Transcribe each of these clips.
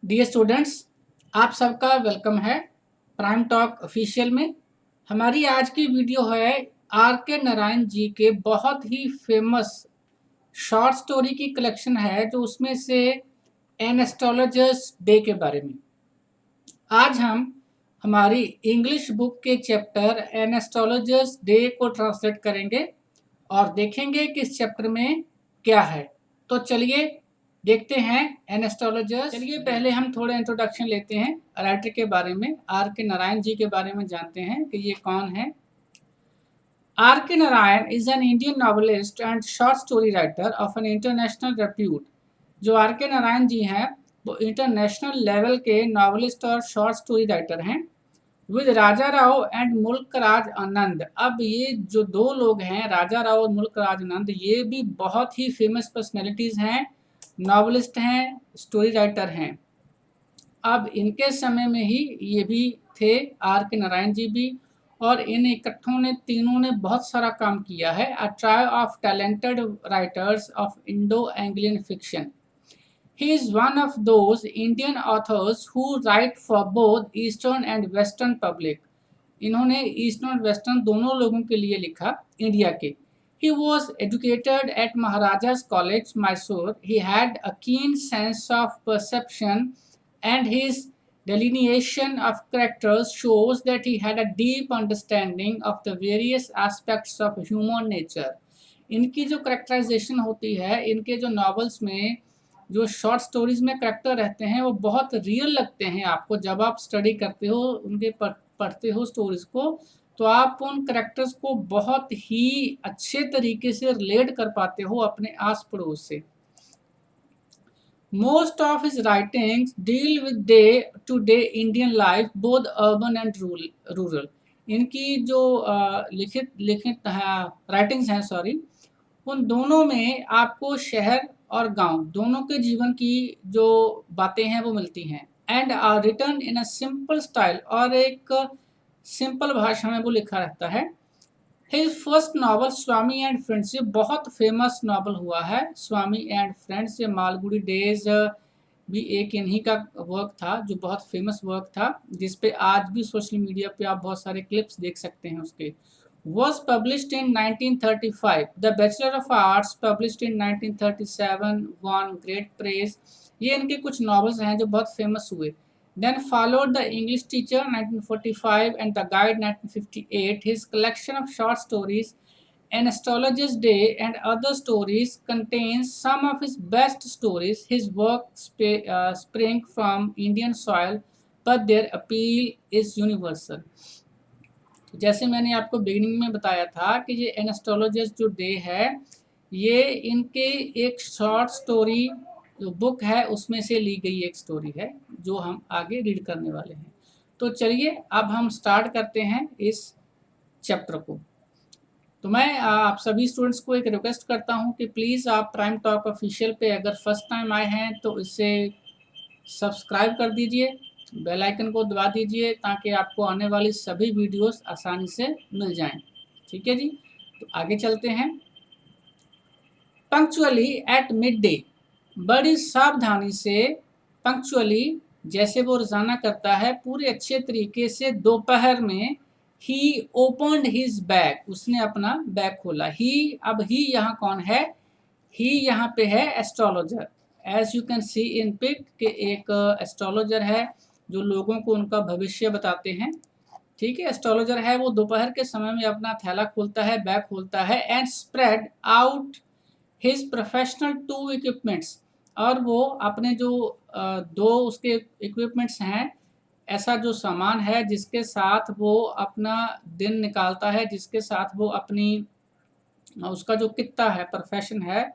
Dear students, आप सबका welcome है प्राइम टॉक ऑफिशियल में। हमारी आज की वीडियो है आर के नारायण जी के बहुत ही फेमस शॉर्ट स्टोरी की कलेक्शन है, जो उसमें से एन एस्ट्रोलॉजर्स डे के बारे में। आज हम हमारी इंग्लिश बुक के चैप्टर एन एस्ट्रोलॉजर्स डे को ट्रांसलेट करेंगे और देखेंगे कि इस चैप्टर में क्या है। तो चलिए देखते हैं एन एस्ट्रोलॉजर्स। चलिए पहले हम थोड़ा इंट्रोडक्शन लेते हैं राइटर के बारे में, आर के नारायण जी के बारे में जानते हैं कि ये कौन है। R K Narayan is an Indian novelist and short story writer of an international repute. जो आर के नारायण जी हैं वो इंटरनेशनल लेवल के नॉवलिस्ट और शॉर्ट स्टोरी राइटर हैं विद राजा राव एंड मुल्कराज आनंद। अब ये जो दो लोग हैं, राजा राव और मुल्कराज आनंद, ये भी बहुत ही फेमस पर्सनैलिटीज़ हैं, नॉवलिस्ट हैं, स्टोरी राइटर हैं। अब इनके समय में ही ये भी थे, आर के नारायण जी भी, और इन इकट्ठों ने तीनों ने बहुत सारा काम किया है। A try of talented writers of Indo Anglian fiction. He is one of those Indian authors who write for both Eastern and Western public. इन्होंने ईस्टर्न और वेस्टर्न दोनों लोगों के लिए लिखा, इंडिया के। He was educated at Maharaja's College, Mysore. He had a keen sense of perception and his delineation of characters shows that he had a deep understanding of the various aspects of human nature. इनकी जो characterisation होती है, इनके जो novels में जो short stories में character रहते हैं वो बहुत रियल लगते हैं आपको। जब आप स्टडी करते हो, उनके पढ़ते हो स्टोरीज को, तो आप उन करेक्टर्स को बहुत ही अच्छे तरीके से रिलेट कर पाते हो अपने आस पड़ोस से। Most of his writings deal with day to day Indian life, both urban and rural. इनकी जो लिखित राइटिंग्स हैं, सॉरी, उन दोनों में आपको शहर और गांव दोनों के जीवन की जो बातें हैं वो मिलती हैं। And are written in a simple style, और एक सिंपल भाषा में वो लिखा रहता है। His first novel Swami and friends, ये बहुत फेमस नॉवल हुआ है, स्वामी एंड फ्रेंड्स। ये मालगुडी डेज भी एक इन्हीं का वर्क था जो बहुत फेमस वर्क था, जिसपे आज भी सोशल मीडिया पे आप बहुत सारे क्लिप्स देख सकते हैं उसके। Was published in 1935. The Bachelor of Arts published in 1937 won great praise. ये इनके कुछ novels हैं जो बहुत famous हुए। Then followed The English Teacher 1945 and The Guide 1958. His collection of short stories, An Astrologer's Day and Other Stories, contains some of his best stories. His work spring from Indian soil, but their appeal is universal. जैसे मैंने आपको beginning में बताया था कि ये N astrologers जो day है, ये इनके एक शॉर्ट स्टोरी जो बुक है उसमें से ली गई एक स्टोरी है जो हम आगे रीड करने वाले हैं। तो चलिए अब हम स्टार्ट करते हैं इस चैप्टर को। तो मैं आप सभी स्टूडेंट्स को एक रिक्वेस्ट करता हूं कि प्लीज़ आप प्राइम टॉक ऑफिशियल पे अगर फर्स्ट टाइम आए हैं तो इसे सब्सक्राइब कर दीजिए, बेल आइकन को दबा दीजिए ताकि आपको आने वाली सभी वीडियोस आसानी से मिल जाएं। ठीक है जी, तो आगे चलते हैं। पंक्चुअली एट मिड डे, बड़ी सावधानी से, पंक्चुअली जैसे वो रोजाना करता है, पूरे अच्छे तरीके से दोपहर में, ही ओपनड हिज बैग, उसने अपना बैग खोला। ही, अब ही यहाँ कौन है? ही यहाँ पे है astrologer. As you can see in pic के एक एस्ट्रोलॉजर है जो लोगों को उनका भविष्य बताते हैं। ठीक है, एस्ट्रोलॉजर है, वो दोपहर के समय में अपना थैला खोलता है, बैग खोलता है, and spread out his professional to equipments, और वो अपने जो दो उसके इक्विपमेंट्स हैं, ऐसा जो सामान है जिसके साथ वो अपना दिन निकालता है, जिसके साथ वो अपनी उसका जो कित्ता है, प्रोफेशन है,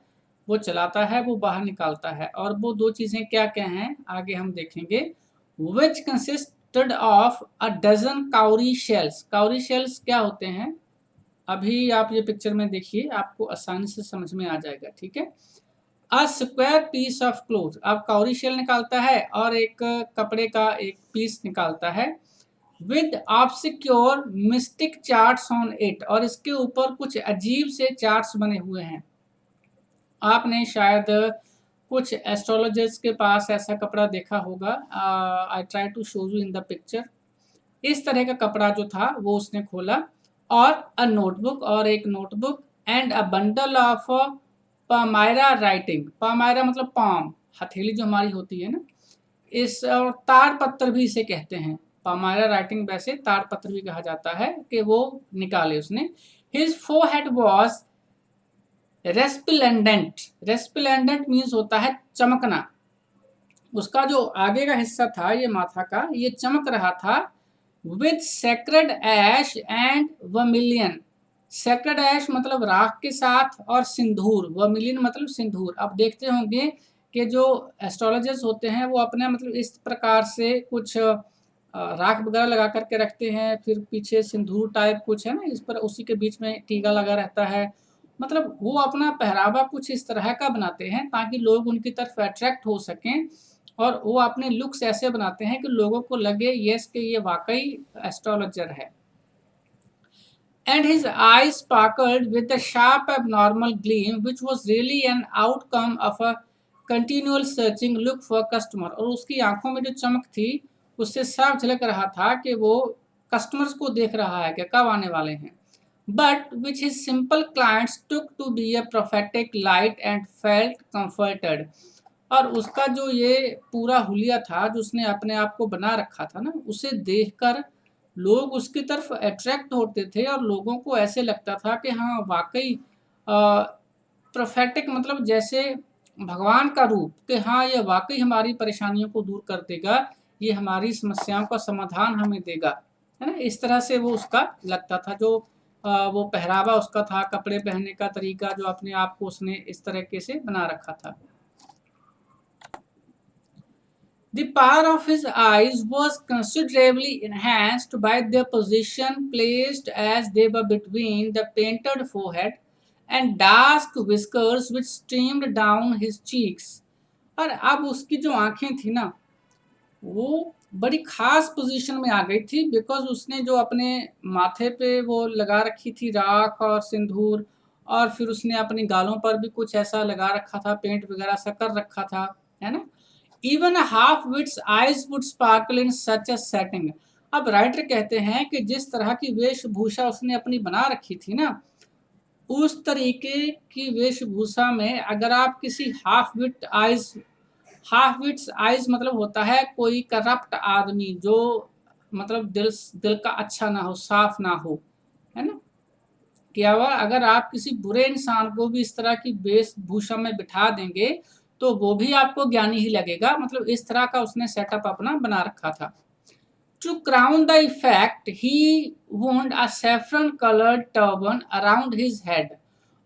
वो चलाता है, वो बाहर निकालता है। और वो दो चीज़ें क्या क्या हैं आगे हम देखेंगे। Which consisted of a dozen cowrie shells. Cowrie shells क्या होते हैं अभी आप ये पिक्चर में देखिए, आपको आसानी से समझ में आ जाएगा। ठीक है, a square piece of cloth, अब काउरी शेल निकालता है और एक कपड़े का एक पीस निकालता है। With obscure mistake charts on it, और इसके ऊपर कुछ अजीब से चार्ट्स बने हुए हैं। आपने शायद कुछ एस्ट्रोलॉजर्स के पास ऐसा कपड़ा देखा होगा। I try to show you in the picture. इस तरह का कपड़ा जो था वो उसने खोला, और अ नोटबुक, और एक notebook, and a bundle of palmyra writing. Palmyra मतलब पाम, हथेली जो हमारी होती है ना, इस और ताड़ पत्र भी इसे कहते हैं। पामायरा राइटिंग वैसे ताड़ पत्र भी कहा जाता है, कि वो निकाले उसने। His forehead was resplendent. Resplendent means होता है चमकना। उसका जो आगे का हिस्सा था ये माथा का, ये चमक रहा था। With sacred ash and vermilion. Sacred ash मतलब राख के साथ, और सिंदूर, वर्मिलियन मतलब सिंदूर। आप देखते होंगे कि जो एस्ट्रोलॉजर्स होते हैं वो अपने मतलब इस प्रकार से कुछ राख वगैरह लगा करके रखते हैं, फिर पीछे सिंदूर टाइप कुछ है ना, इस पर उसी के बीच में टीका लगा रहता है। मतलब वो अपना पहरावा कुछ इस तरह का बनाते हैं ताकि लोग उनकी तरफ अट्रैक्ट हो सकें, और वो अपने लुक्स ऐसे बनाते हैं कि लोगों को लगे यस कि ये वाकई एस्ट्रोलॉजर है। And his eyes sparkled with a sharp abnormal gleam which was really an outcome of a continual searching look for customer। और उसकी आंखों में जो चमक थी उससे साफ झलक रहा था कि वो कस्टमर्स को देख रहा है कि कब आने वाले हैं। But which his simple clients took to be a prophetic light and felt comforted। और उसका जो ये पूरा हुलिया था जो उसने अपने आप को बना रखा था ना, उसे देखकर लोग उसकी तरफ अट्रैक्ट होते थे, और लोगों को ऐसे लगता था कि हाँ वाकई प्रोफेटिक मतलब जैसे भगवान का रूप, कि हाँ ये वाकई हमारी परेशानियों को दूर कर देगा, ये हमारी समस्याओं का समाधान हमें देगा, है ना। इस तरह से वो उसका लगता था। जो वो पहरावा उसका था, कपड़े पहनने का तरीका, जो अपने आप को उसने इस तरीके से बना रखा था। The power of his eyes was considerably enhanced by their position placed as they were between the painted forehead and dark whiskers which streamed down his cheeks। और अब उसकी जो आंखें थी ना, वो बड़ी खास पोजीशन में आ गई थी, बिकॉज उसने जो अपने माथे पे वो लगा रखी थी राख और सिंदूर, और फिर उसने अपने गालों पर भी कुछ ऐसा लगा रखा था, पेंट वगैरह सा कर रखा था, है ना। Even half wit's eyes would sparkle in such a setting. अब राइटर कहते हैं कि जिस तरह की वेशभूषा उसने अपनी बना रखी थी ना, उस तरीके की वेशभूषा में अगर आप किसी हाफ विट्स आइज मतलब होता है कोई करप्ट आदमी जो मतलब दिल का अच्छा ना हो, साफ ना हो, है ना। कि अगर आप किसी बुरे इंसान को भी इस तरह की वेशभूषा में बिठा देंगे तो वो भी आपको ज्ञानी ही लगेगा। मतलब इस तरह का उसने सेटअप अपना बना रखा था। To crown the effect he wound a saffron coloured turban around his head.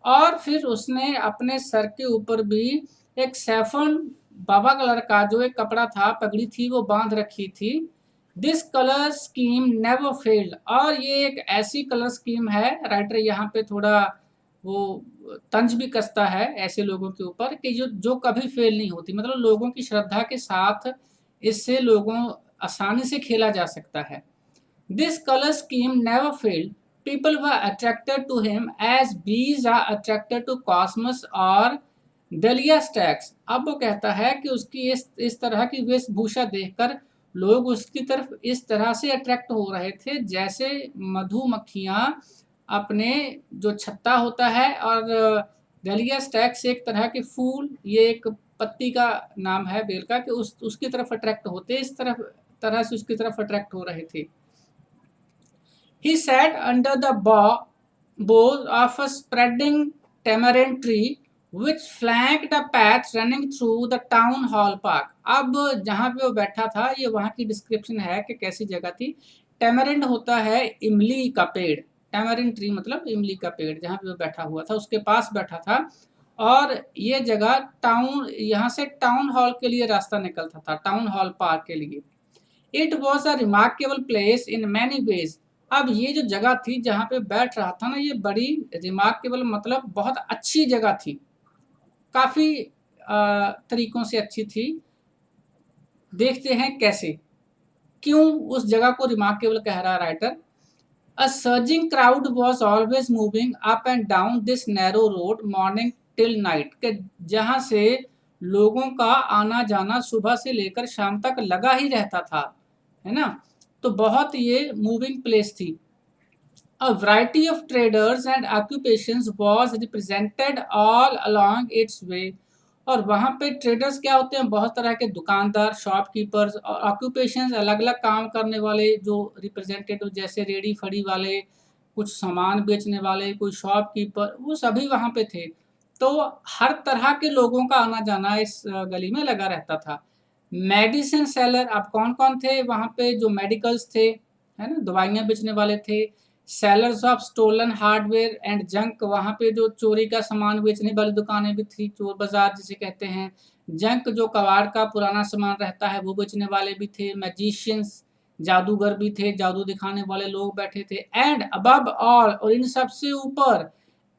और फिर उसने अपने सर के ऊपर भी एक सैफरन बाबा कलर का जो एक कपड़ा था, पगड़ी थी, वो बांध रखी थी। This colour scheme never failed. और ये एक ऐसी कलर स्कीम है, राइटर यहाँ पे थोड़ा वो तंज भी कसता है ऐसे लोगों के ऊपर, कि जो कभी फेल नहीं होती। मतलब लोगों की श्रद्धा के साथ इससे लोगों आसानी से खेला जा सकता है। This colour scheme never failed. People were attracted to him as bees are attracted to cosmos और दलिया स्टैक्स। अब वो कहता है कि उसकी इस तरह की वेशभूषा देखकर लोग उसकी तरफ इस तरह से अट्रैक्ट हो रहे थे जैसे मधुमक्खियाँ अपने जो छत्ता होता है, और दलिया स्टैक्स एक तरह के फूल, ये एक पत्ती का नाम है बेल का, कि उसकी तरफ अट्रैक्ट होते, इस तरह से उसकी तरफ अट्रैक्ट हो रहे थे। He sat under the boughs of a spreading tamarind tree which flanked a path running through the town hall park। अब जहाँ पे वो बैठा था ये वहाँ की डिस्क्रिप्शन है कि कैसी जगह थी। टैमरिंड होता है इमली का पेड़, टैमरिंड ट्री मतलब इमली का पेड़, जहाँ पे वो बैठा हुआ था उसके पास बैठा था। और ये जगह टाउन, यहाँ से टाउन हॉल के लिए रास्ता निकलता था, टाउन हॉल पार्क के लिए। It was a remarkable place in many ways. अब ये जो जगह थी जहाँ पे बैठ रहा था ना, ये बड़ी रिमार्केबल मतलब बहुत अच्छी जगह थी, काफ़ी तरीकों से अच्छी थी। देखते हैं कैसे, क्यों उस जगह को रिमार्केबल कह रहा है writer. A surging crowd was always moving up and down this narrow road morning till night, के जहाँ से लोगों का आना जाना सुबह से लेकर शाम तक लगा ही रहता था, है ना। तो बहुत ये मूविंग प्लेस थी। A variety of traders and occupations was represented all along its way। और वहाँ पे ट्रेडर्स क्या होते हैं, बहुत तरह के दुकानदार, शॉपकीपर्स, और ऑक्यूपेशंस अलग अलग काम करने वाले जो रिप्रेजेंटेटिव, जैसे रेडी फड़ी वाले, कुछ सामान बेचने वाले, कोई शॉपकीपर, वो सभी वहाँ पे थे। तो हर तरह के लोगों का आना जाना इस गली में लगा रहता था। मेडिसिन सेलर, अब कौन कौन थे वहाँ पे, जो मेडिकल्स थे, है ना, दवाइयाँ बेचने वाले थे। Sellers of stolen hardware and junk, वहाँ पे जो चोरी का सामान बेचने वाली दुकानें भी थी, चोर बाजार जिसे कहते हैं। जंक जो कबाड़ का पुराना सामान रहता है वो बेचने वाले भी थे। मैजिशियंस, जादूगर भी थे, जादू दिखाने वाले लोग बैठे थे। एंड अबव ऑल, और इन सबसे ऊपर,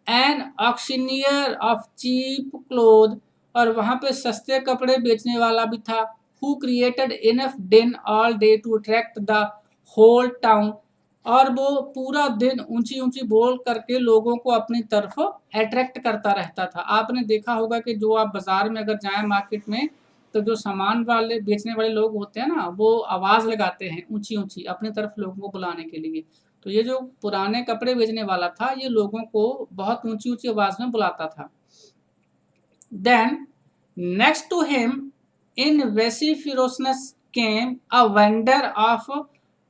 an auctioneer of cheap cloth, और वहाँ पे सस्ते कपड़े बेचने वाला भी था। Who created enough din all day to attract the whole town, और वो पूरा दिन ऊंची ऊंची बोल करके लोगों को अपनी तरफ अट्रैक्ट करता रहता था। आपने देखा होगा कि जो आप बाजार में अगर जाएं मार्केट में, तो जो सामान वाले बेचने वाले लोग होते हैं ना, वो आवाज़ लगाते हैं ऊंची ऊंची अपनी तरफ लोगों को बुलाने के लिए। तो ये जो पुराने कपड़े बेचने वाला था, ये लोगों को बहुत ऊंची ऊंची आवाज़ में बुलाता था। Then next to him in vociferousness came a vendor of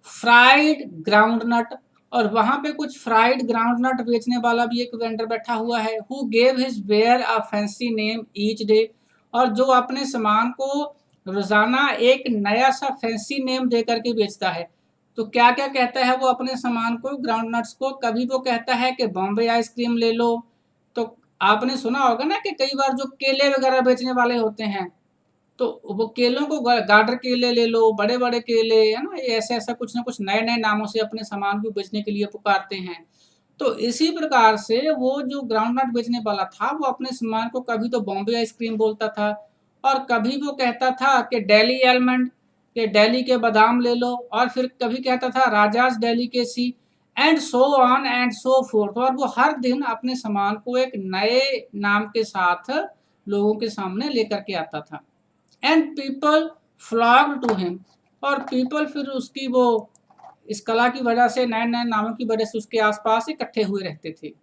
fried groundnut, और वहां पे कुछ फ्राइड ग्राउंडनट बेचने वाला भी एक वेंडर बैठा हुआ है। Who gave his ware a fancy name each day, और जो अपने सामान को रोजाना एक नया सा फैंसी नेम दे करके बेचता है। तो क्या क्या कहता है वो अपने सामान को, ग्राउंडनट्स को? कभी वो कहता है कि बॉम्बे आइसक्रीम ले लो। तो आपने सुना होगा ना कि कई बार जो केले वगैरह बेचने वाले होते हैं, तो वो केलों को गार्डर केले ले लो, बड़े बड़े केले, है ना, ये ऐसे ऐसा कुछ ना कुछ नए नए नामों से अपने सामान को बेचने के लिए पुकारते हैं। तो इसी प्रकार से वो जो ग्राउंड नट बेचने वाला था, वो अपने सामान को कभी तो बॉम्बे आइसक्रीम बोलता था, और कभी वो कहता था कि दिल्ली आलमंड, के दिल्ली के बादाम ले लो, और फिर कभी कहता था राजाज delicacy, and so on and so fourth. और वो हर दिन अपने सामान को एक नए नाम के साथ लोगों के सामने लेकर के आता था। एंड पीपल फ्लॉक्ड टू हिम, और पीपल फिर उसकी वो इस कला की वजह से, नए नए नामों की वजह से उसके आसपास इकट्ठे हुए रहते थे।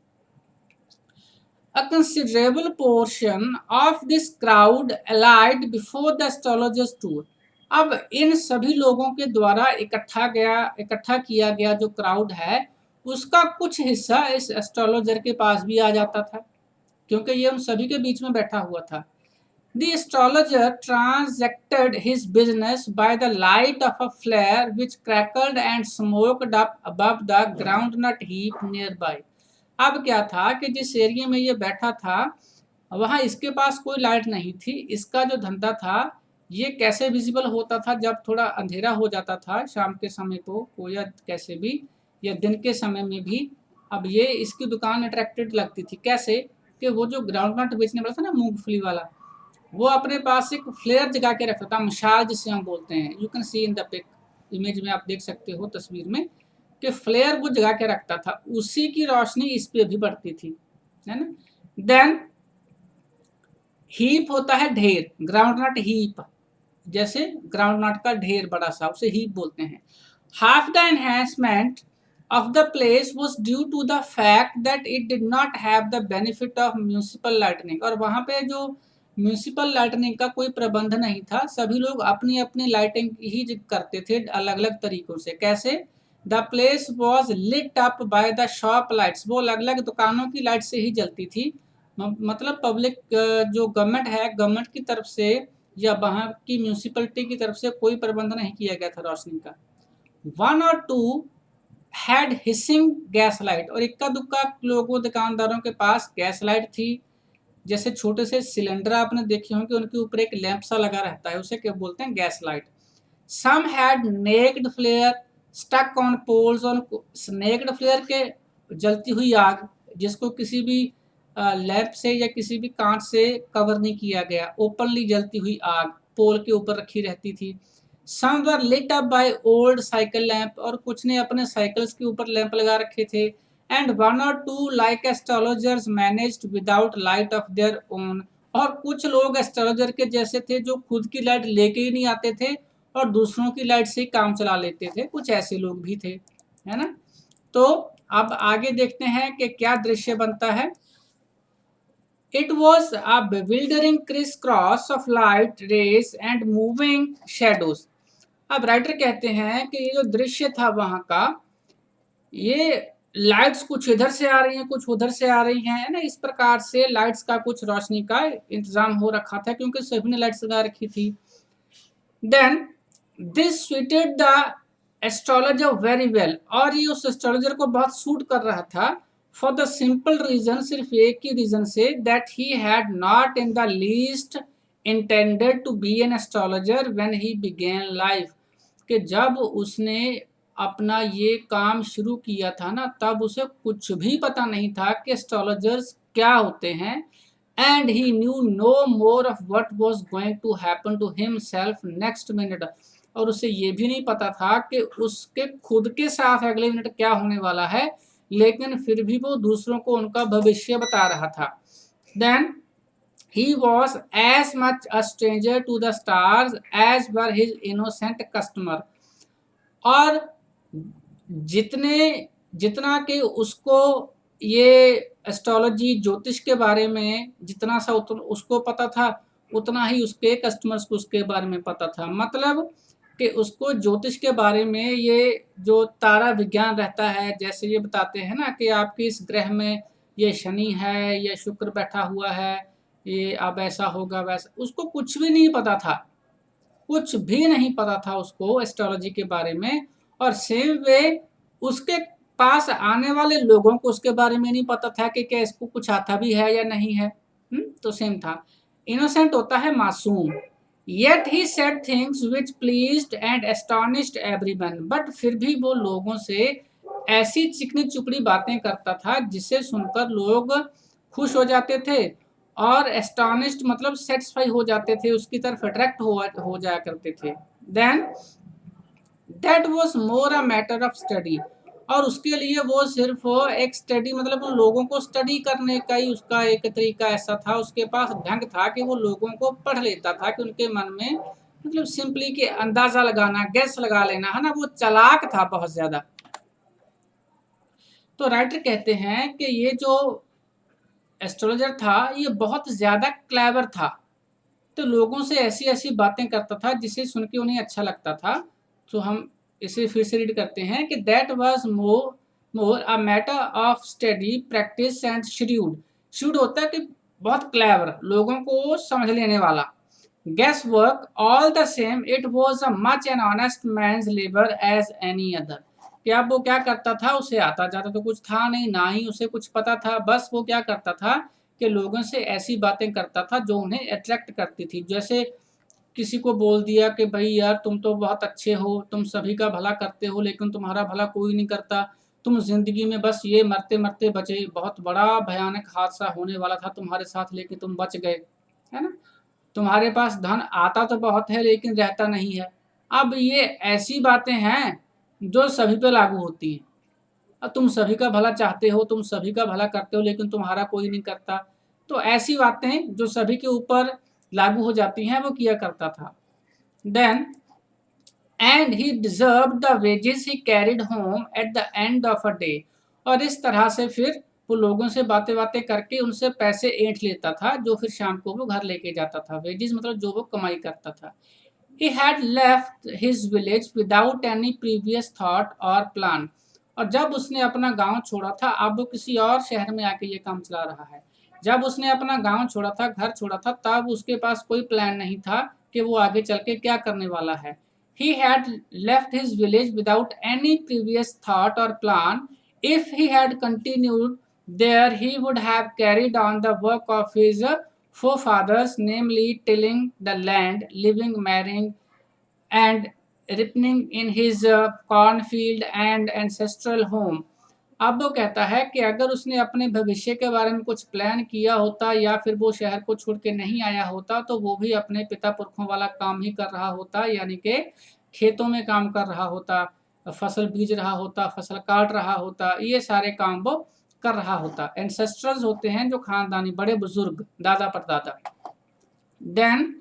A considerable portion of this crowd allied before the astrologer's tour। अब इन सभी लोगों के द्वारा इकट्ठा किया गया जो क्राउड है, उसका कुछ हिस्सा इस एस्ट्रोलॉजर के पास भी आ जाता था, क्योंकि ये उन सभी के बीच में बैठा हुआ था। The astrologer transacted his business by the light of a flare which crackled and smoked up above the groundnut heap nearby। अब क्या था कि जिस एरिया में ये बैठा था, वहाँ इसके पास कोई लाइट नहीं थी। इसका जो धंधा था, ये कैसे विजिबल होता था? जब थोड़ा अंधेरा हो जाता था शाम के समय को, या कैसे भी, या दिन के समय में भी। अब ये इसकी दुकान अट्रैक्टेड लगती थी कैसे, कि वो जो ग्राउंड नट बेचने वाला था ना, मूंगफली वाला, वो अपने पास एक फ्लेयर जगा के रखता था, मशाल जिसे हम बोलते हैं। You can see in the pic, image में आप देख सकते हो तस्वीर में, कि फ्लेयर वो जगा के रखता था, उसी की रोशनी इस पे भी पड़ती थी, है ना। देन हीप होता है ढेर, ग्राउंड नट हीप, जैसे ग्राउंड नट का ढेर बड़ा सा, उसे हीप बोलते हैं। Half the enhancement of the place was due to the fact that it did not have the benefit of municipal lighting। और वहाँ पे जो म्यूनिसिपल लाइटनिंग का कोई प्रबंध नहीं था, सभी लोग अपनी अपनी लाइटिंग ही करते थे अलग अलग तरीकों से। कैसे? The place was lit up by the shop lights, वो अलग अलग दुकानों की लाइट से ही जलती थी। मतलब पब्लिक जो गवर्नमेंट है, गवर्नमेंट की तरफ से या वहाँ की म्यूनिसिपलिटी की तरफ से कोई प्रबंध नहीं किया गया था रोशनी का। 1 or 2 had hissing gas light, और इक्का दुक्का लोगों दुकानदारों के पास गैस लाइट थी। जैसे छोटे से सिलेंडर आपने देखे होंगे, उनके ऊपर एक लैंप सा लगा रहता है, उसे क्या बोलते हैं? Gas light. Some had naked flare stuck on poles, on naked flare के जलती हुई आग, जिसको किसी भी लैंप से या किसी भी कांच से कवर नहीं किया गया, ओपनली जलती हुई आग पोल के ऊपर रखी रहती थी। Some were lit up by old cycle lamp, और कुछ ने अपने साइकिल्स के ऊपर लैंप लगा रखे थे। And 1 or 2 like astrologers managed without light of their own, और कुछ लोग एस्ट्रोलॉजर के जैसे थे जो खुद की लाइट लेके ही नहीं आते थे और दूसरों की लाइट से ही काम चला लेते थे, कुछ ऐसे लोग भी थे, है ना। तो अब आगे देखते हैं कि क्या दृश्य बनता है। It was a bewildering crisscross of light rays and moving shadows. अब राइटर कहते हैं कि ये जो दृश्य था वहां का, ये लाइट्स कुछ इधर से आ रही हैं, कुछ उधर से आ रही हैं, है ना। इस प्रकार से लाइट्स का कुछ रोशनी का इंतजाम हो रखा था क्योंकि सभी ने लाइट्स लगा रखी थी। Then this suited the astrologer very well, और ये उस एस्ट्रोलॉजर को बहुत सूट कर रहा था। फॉर द सिंपल रीजन, सिर्फ एक ही रीजन से, that he had not in the least intended to be an astrologer when he began life, कि जब उसने अपना ये काम शुरू किया था ना, तब उसे कुछ भी पता नहीं था कि एस्ट्रोलॉजर्स क्या होते हैं। And he knew no more of what was going to happen to himself next minute, और उसे ये भी नहीं पता था कि उसके खुद के साथ अगले मिनट क्या होने वाला है, लेकिन फिर भी वो दूसरों को उनका भविष्य बता रहा था। Then he was as much a stranger to the stars as were his innocent customer, और जितना कि उसको ये एस्ट्रोलॉजी ज्योतिष के बारे में जितना सा उसको पता था, उतना ही उसके कस्टमर्स को उसके बारे में पता था। मतलब कि उसको ज्योतिष के बारे में, ये जो तारा विज्ञान रहता है, जैसे ये बताते हैं ना कि आपके इस ग्रह में ये शनि है, ये शुक्र बैठा हुआ है, ये अब ऐसा होगा वैसा, उसको कुछ भी नहीं पता था, कुछ भी नहीं पता था उसको एस्ट्रोलॉजी के बारे में। और सेम वे उसके पास आने वाले लोगों को उसके बारे में नहीं पता था कि क्या इसको कुछ आता भी है या नहीं है। तो सेम था। इनोसेंट होता है मासूम। Yet he said things which pleased and astonished everyone, but फिर भी वो लोगों से ऐसी चिकनी चुपड़ी बातें करता था जिसे सुनकर लोग खुश हो जाते थे और एस्टॉनिश्ड मतलब सेटिस्फाई हो जाते थे, उसकी तरफ अट्रैक्ट हो जाया करते थे। Then that was more a matter of study, और उसके लिए वो सिर्फ एक स्टडी मतलब उन लोगों को स्टडी करने का ही उसका एक तरीका ऐसा था, उसके पास ढंग था कि वो लोगों को पढ़ लेता था कि उनके मन में मतलब सिंपली कि अंदाजा लगाना, गैस लगा लेना, है ना। वो चालाक था बहुत ज्यादा। तो राइटर कहते हैं कि ये जो एस्ट्रोलॉजर था ये बहुत ज्यादा क्लेवर था, तो लोगों से ऐसी ऐसी बातें करता था जिसे सुन के उन्हें अच्छा लगता था। तो हम इसे फिर से रीड करते हैं कि that was more a matter of study practice and schedule. Schedule होता है कि बहुत क्लेवर, लोगों को समझ लेने वाला। Guess work all the same it was a much an honest man's labour as any other. कि अब वो क्या करता था, उसे आता जाता तो कुछ था नहीं, ना ही उसे कुछ पता था, बस वो क्या करता था कि लोगों से ऐसी बातें करता था जो उन्हें अट्रैक्ट करती थी। जैसे किसी को बोल दिया कि भाई यार तुम तो बहुत अच्छे हो, तुम सभी का भला करते हो, लेकिन तुम्हारा भला कोई नहीं करता, तुम जिंदगी में बस ये मरते मरते बचे, बहुत बड़ा भयानक हादसा होने वाला था तुम्हारे साथ लेकिन तुम बच गए, है ना। तुम्हारे पास धन आता तो बहुत है लेकिन रहता नहीं है। अब ये ऐसी बातें हैं जो सभी पे लागू होती हैं। अब तुम सभी का भला चाहते हो, तुम सभी का भला करते हो, लेकिन तुम्हारा कोई नहीं करता। तो ऐसी बातें जो सभी के ऊपर लागू हो जाती हैं वो किया करता था। Then and he deserve the wages he carried home at the end of a day, और इस तरह से फिर वो लोगों से बातें बातें करके उनसे पैसे ऐंठ लेता था जो फिर शाम को वो घर लेके जाता था। वेजेस मतलब जो वो कमाई करता था। He had left his village without any previous thought or plan, और जब उसने अपना गांव छोड़ा था, अब वो किसी और शहर में आके ये काम चला रहा है। जब उसने अपना गांव छोड़ा था, घर छोड़ा था, तब उसके पास कोई प्लान नहीं था कि वो आगे चल के क्या करने वाला है। He had left his village without any previous thought or plan. If he had continued there, he would have carried on the work of his forefathers, namely tilling the land, living, marrying, and ripening in his cornfield and ancestral home. अब वो कहता है कि अगर उसने अपने भविष्य के बारे में कुछ प्लान किया होता या फिर वो शहर को छोड़ के नहीं आया होता, तो वो भी अपने पिता पुरखों वाला काम ही कर रहा होता, यानी कि खेतों में काम कर रहा होता, फसल बीज रहा होता, फसल काट रहा होता, ये सारे काम वो कर रहा होता। एंसेस्ट्रल्स होते हैं जो खानदानी बड़े बुजुर्ग, दादा परदादा। देन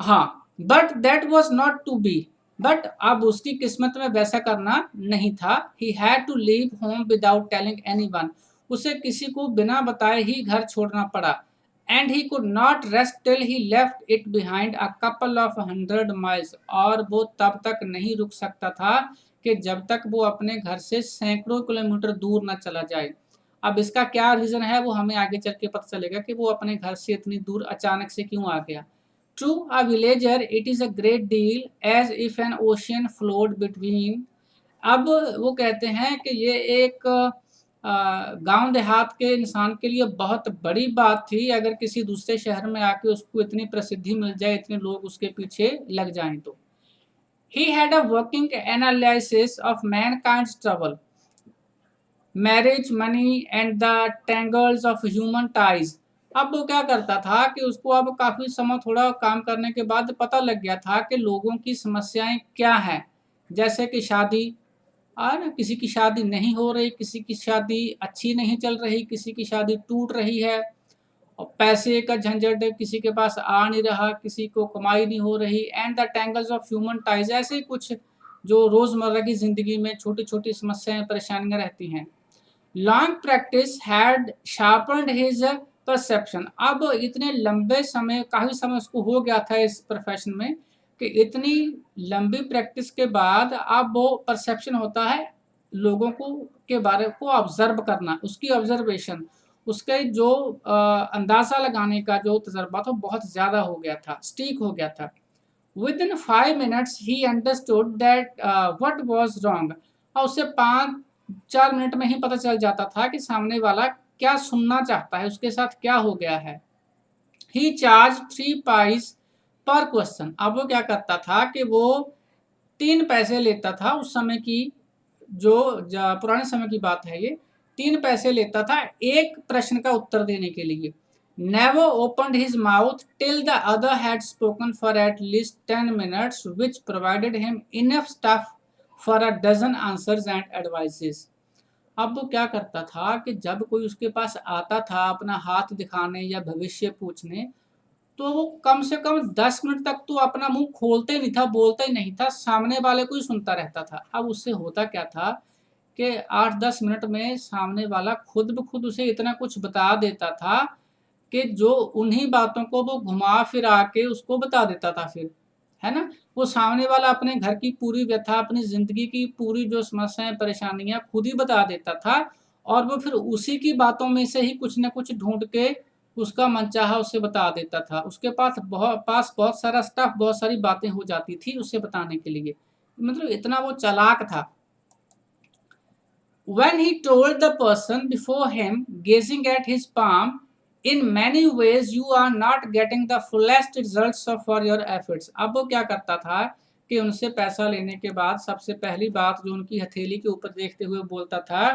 हाँ, but that was not to be, but अब उसकी किस्मत में वैसा करना नहीं था। He had to leave home without telling anyone, उसे किसी को बिना बताए ही घर छोड़ना पड़ा। And he could not rest till he left it behind a couple of 100 miles, और वो तब तक नहीं रुक सकता था कि जब तक वो अपने घर से सैकड़ों किलोमीटर दूर न चला जाए। अब इसका क्या रीज़न है वो हमें आगे चल के पता चलेगा कि वो अपने घर से इतनी दूर अचानक से क्यों आ गया। To a villager, it is a great deal as if an ocean flowed between. अब वो कहते हैं कि ये एक गांव देहात के इंसान के लिए बहुत बड़ी बात थी अगर किसी दूसरे शहर में आके उसको इतनी प्रसिद्धि मिल जाए, इतने लोग उसके पीछे लग जाएं तो। He had a working analysis of mankind's trouble, marriage, money and the tangles of human ties. अब वो क्या करता था कि उसको अब काफ़ी समय थोड़ा काम करने के बाद पता लग गया था कि लोगों की समस्याएं क्या हैं, जैसे कि शादी, और किसी की शादी नहीं हो रही, किसी की शादी अच्छी नहीं चल रही, किसी की शादी टूट रही है, और पैसे का झंझट, किसी के पास आ नहीं रहा, किसी को कमाई नहीं हो रही, and the tangles of human ties, ऐसे कुछ जो रोज़मर्रा की ज़िंदगी में छोटी छोटी समस्याएं परेशानियां रहती हैं। Long practice had sharpened his perception. अब इतने लंबे समय, काफ़ी समय उसको हो गया था इस प्रोफेशन में, कि इतनी लंबी प्रैक्टिस के बाद अब वो परसेप्शन होता है लोगों को के बारे को ऑब्जर्व करना, उसकी ऑब्जर्वेशन, उसके जो अंदाज़ा लगाने का जो तजर्बा था बहुत ज़्यादा हो गया था, स्टीक हो गया था। Within 5 minutes he understood that what was wrong, और उसे 5-4 मिनट में ही पता चल जाता था कि सामने वाला क्या सुनना चाहता है, उसके साथ क्या हो गया है। He charged 3 pice पर क्वेश्चन। अब वो क्या करता था कि वो 3 पैसे लेता था उस समय की, जो पुराने समय की बात है ये, 3 पैसे लेता था एक प्रश्न का उत्तर देने के लिए। Never opened his mouth till the other had spoken for at least 10 minutes, which provided him enough stuff for a dozen answers and advices. अब वो क्या करता था कि जब कोई उसके पास आता था अपना हाथ दिखाने या भविष्य पूछने, तो वो कम से कम 10 मिनट तक तो अपना मुंह खोलता ही नहीं था, बोलता ही नहीं था, सामने वाले को ही सुनता रहता था। अब उससे होता क्या था कि 8-10 मिनट में सामने वाला खुद ब खुद उसे इतना कुछ बता देता था कि जो उन्हीं बातों को वो घुमा फिरा के उसको बता देता था फिर, है ना? वो सामने वाला अपने घर की पूरी व्यथा, अपनी ज़िंदगी की पूरी जो समस्याएँ, परेशानियाँ खुद ही बता देता था, और वो फिर उसी की बातों में से ही कुछ न कुछ ढूँढ के उसका मनचाहा उसे बता देता था। उसके पास बहुत सारा स्टफ़, बहुत सारी बातें हो जाती थी उसे बताने के लिए। मतलब इतना वो चालाक था। When he told the person before him, gazing at his palm, in many ways you are not getting the fullest results for your efforts. अब वो क्या करता था कि उनसे पैसा लेने के बाद सबसे पहली बात जो उनकी हथेली के ऊपर देखते हुए बोलता था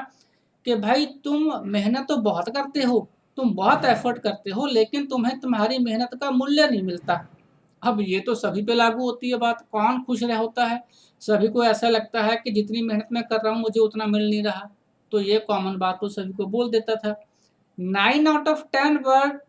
कि भाई तुम मेहनत तो बहुत करते हो, तुम बहुत एफर्ट करते हो, लेकिन तुम्हें तुम्हारी मेहनत का मूल्य नहीं मिलता। अब ये तो सभी पे लागू होती है बात, कौन खुश रह होता है? सभी को ऐसा लगता है कि जितनी मेहनत मैं कर रहा हूँ मुझे उतना मिल नहीं रहा। तो ये कॉमन बात तो सभी को बोल देता था। 9 out of 10 were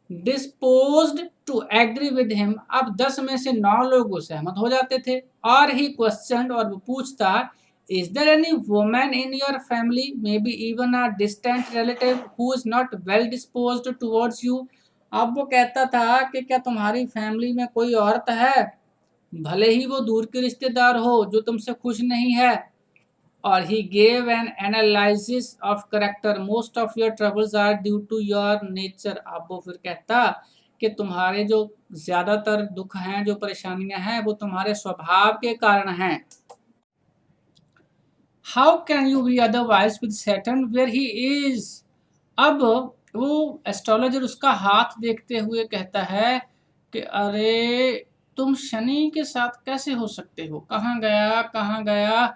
disposed to agree with him. अब 10 में से 9 लोग सहमत हो जाते थे। और ही क्वेश्चन, और वो पूछता, is there any woman in your family, maybe even a distant relative, who is not well disposed towards you. अब वो कहता था कि क्या तुम्हारी फैमिली में कोई औरत है, भले ही वो दूर के रिश्तेदार हो, जो तुमसे खुश नहीं है। और he gave an analysis of character, most of your troubles are due to your nature। अब वो फिर कहता कि तुम्हारे जो ज़्यादातर दुख हैं, जो परेशानियां हैं, वो तुम्हारे स्वभाव के कारण हैं। How can you be otherwise with Saturn where he is? अब वो एस्ट्रोलॉजर उसका हाथ देखते हुए कहता है कि अरे तुम शनि के साथ कैसे हो सकते हो, कहाँ गया कहाँ गया।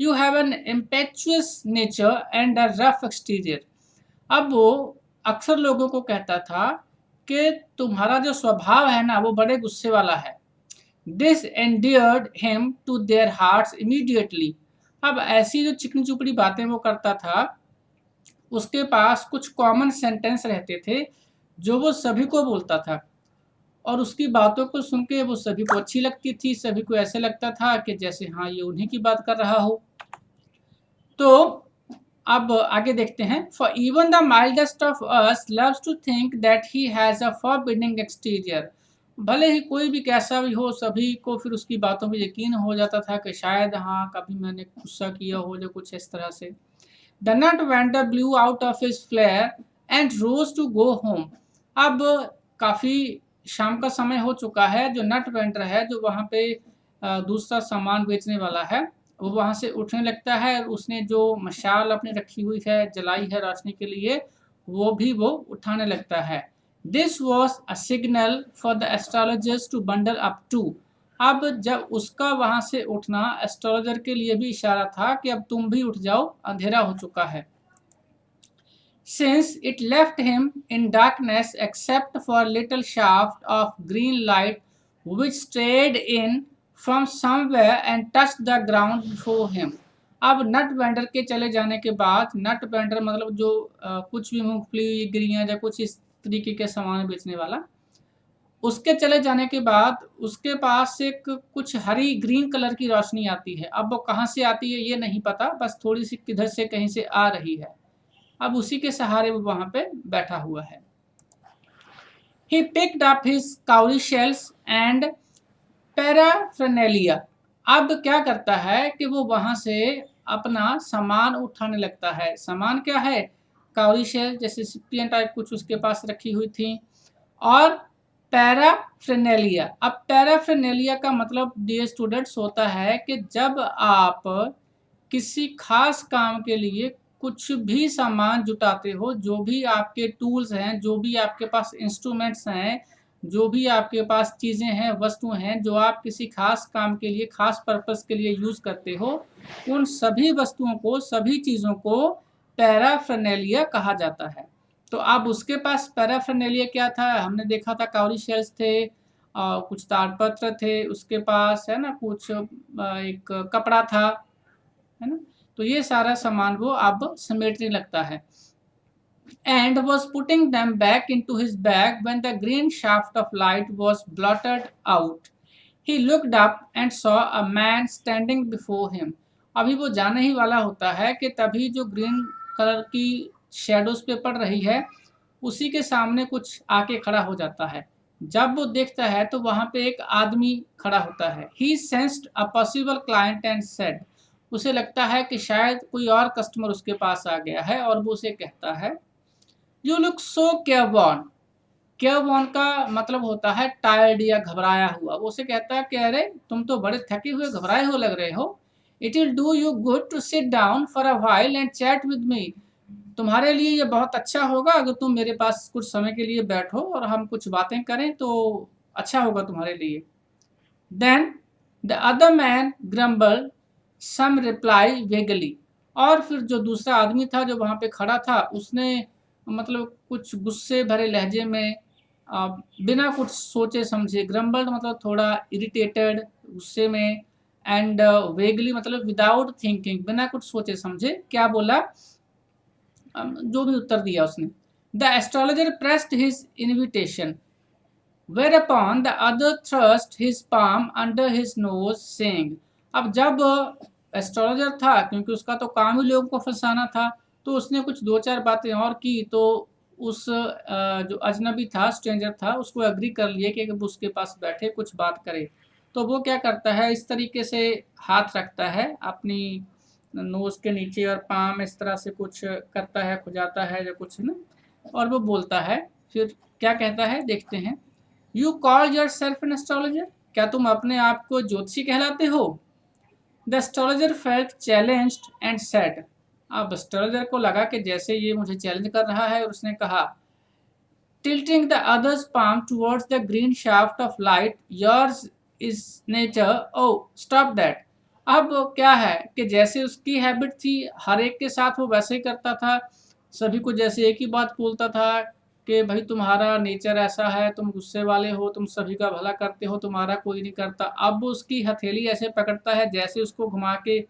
You have an impetuous nature and a rough exterior. अब वो अक्सर लोगों को कहता था कि तुम्हारा जो स्वभाव है ना वो बड़े गुस्से वाला है। This endeared him to their hearts immediately. अब ऐसी जो चिकनी चुपड़ी बातें वो करता था, उसके पास कुछ कॉमन सेंटेंस रहते थे जो वो सभी को बोलता था और उसकी बातों को सुन के वो सभी को अच्छी लगती थी, सभी को ऐसे लगता था कि जैसे हाँ ये उन्हीं की बात कर रहा हो। तो अब आगे देखते हैं। For even the mildest of us loves to think that he has a forbidding exterior. भले ही कोई भी कैसा भी हो, सभी को फिर उसकी बातों में यकीन हो जाता था कि शायद हाँ कभी मैंने गुस्सा किया हो या कुछ इस तरह से। The nut vendor blew out of his flare and rose to go home. अब काफ़ी शाम का समय हो चुका है। जो नट वेंडर है, जो वहाँ पे दूसरा सामान बेचने वाला है, वो वहाँ से उठने लगता है और उसने जो मशाल अपनी रखी हुई है, जलाई है रोशनी के लिए, वो उठाने लगता है। This was a signal for the astrologers to bundle up too. अब जब उसका वहाँ से उठना एस्ट्रोलॉजर के लिए भी इशारा था कि अब तुम भी उठ जाओ, अंधेरा हो चुका है। Since it left him in darkness except for a little shaft of green light which strayed in from somewhere and touched the ground before him. अब नट वेंडर के चले जाने के बाद, नट वेंडर मतलब जो कुछ भी मूंगफली गिरियाँ या कुछ इस तरीके के सामान बेचने वाला, उसके चले जाने के बाद उसके पास एक कुछ हरी ग्रीन कलर की रोशनी आती है। अब वो कहाँ से आती है ये नहीं पता, बस थोड़ी सी किधर से कहीं से आ रही है। अब उसी के सहारे वो वहां पे बैठा हुआ है। He picked up his cowrie shells and paraphernalia। अब क्या करता है कि वो वहां से अपना सामान उठाने लगता है। सामान क्या है? काउरी शेल, जैसे सिप्पियन टाइप कुछ उसके पास रखी हुई थी, और पैराफ्रेनेलिया। अब पैराफ्रेनेलिया का मतलब डियर स्टूडेंट्स होता है कि जब आप किसी खास काम के लिए कुछ भी सामान जुटाते हो, जो भी आपके टूल्स हैं, जो भी आपके पास इंस्ट्रूमेंट्स हैं, जो भी आपके पास चीज़ें हैं, वस्तु हैं, जो आप किसी खास काम के लिए, खास पर्पस के लिए यूज़ करते हो, उन सभी वस्तुओं को, सभी चीज़ों को पैराफर्नेलिया कहा जाता है। तो अब उसके पास पैराफर्नेलिया क्या था? हमने देखा था काउरी शेल्स थे, कुछ ताड़पत्र थे उसके पास, है ना, कुछ एक कपड़ा था, है ना। तो ये सारा सामान वो अब समेटने लगता है। And was putting them back into his bag when the green shaft of light was blotted out. He looked up and saw a man standing before him. अभी वो जाने ही वाला होता है कि तभी जो ग्रीन कलर की शेडोज पे पड़ रही है, उसी के सामने कुछ आके खड़ा हो जाता है। जब वो देखता है तो वहाँ पे एक आदमी खड़ा होता है। He sensed a possible client and said, उसे लगता है कि शायद कोई और कस्टमर उसके पास आ गया है और वो उसे कहता है, यू लुक सो केयरवॉर्न। केयरवॉर्न का मतलब होता है टायर्ड या घबराया हुआ। वो उसे कहता है कि अरे तुम तो बड़े थके हुए घबराए हो लग रहे हो। It will do you good to sit down for a while and chat with me. तुम्हारे लिए ये बहुत अच्छा होगा अगर तुम मेरे पास कुछ समय के लिए बैठो और हम कुछ बातें करें, तो अच्छा होगा तुम्हारे लिए। Then the other man grumble some reply vaguely. और फिर जो दूसरा आदमी था जो वहाँ पे खड़ा था, उसने मतलब कुछ गुस्से भरे लहजे में, बिना कुछ सोचे समझे, ग्रम्बल्ड मतलब थोड़ा इरिटेटेड, गुस्से में, एंड वेगली मतलब विदाउट थिंकिंग, बिना कुछ सोचे समझे क्या बोला, जो भी उत्तर दिया उसने। The astrologer pressed his invitation whereupon the other thrust his palm under his nose saying। अब जब एस्ट्रोलॉजर था, क्योंकि उसका तो काम ही लोगों को फंसाना था, तो उसने कुछ दो चार बातें और की, तो उस जो अजनबी था, स्ट्रेंजर था, उसको एग्री कर लिए कि उसके पास बैठे कुछ बात करे। तो वो क्या करता है, इस तरीके से हाथ रखता है अपनी नोज के नीचे और पाम इस तरह से कुछ करता है, खुजाता है या कुछ ना, और वो बोलता है। फिर क्या कहता है देखते हैं। You call your self an astrologer. क्या तुम अपने आप को ज्योतिषी कहलाते हो? The astrologer felt challenged and said. अब एस्ट्रोलॉजर को लगा कि जैसे ये मुझे चैलेंज कर रहा है, और उसने कहा, tilting the other's palm towards the green shaft of light, yours is nature, oh stop that. अब क्या है कि जैसे उसकी हैबिट थी, हर एक के साथ वो वैसे ही करता था, सभी को जैसे एक ही बात बोलता था कि भाई तुम्हारा नेचर ऐसा है, तुम गुस्से वाले हो, तुम सभी का भला करते हो, तुम्हारा कोई नहीं करता। अब उसकी हथेली ऐसे पकड़ता है जैसे उसको घुमा के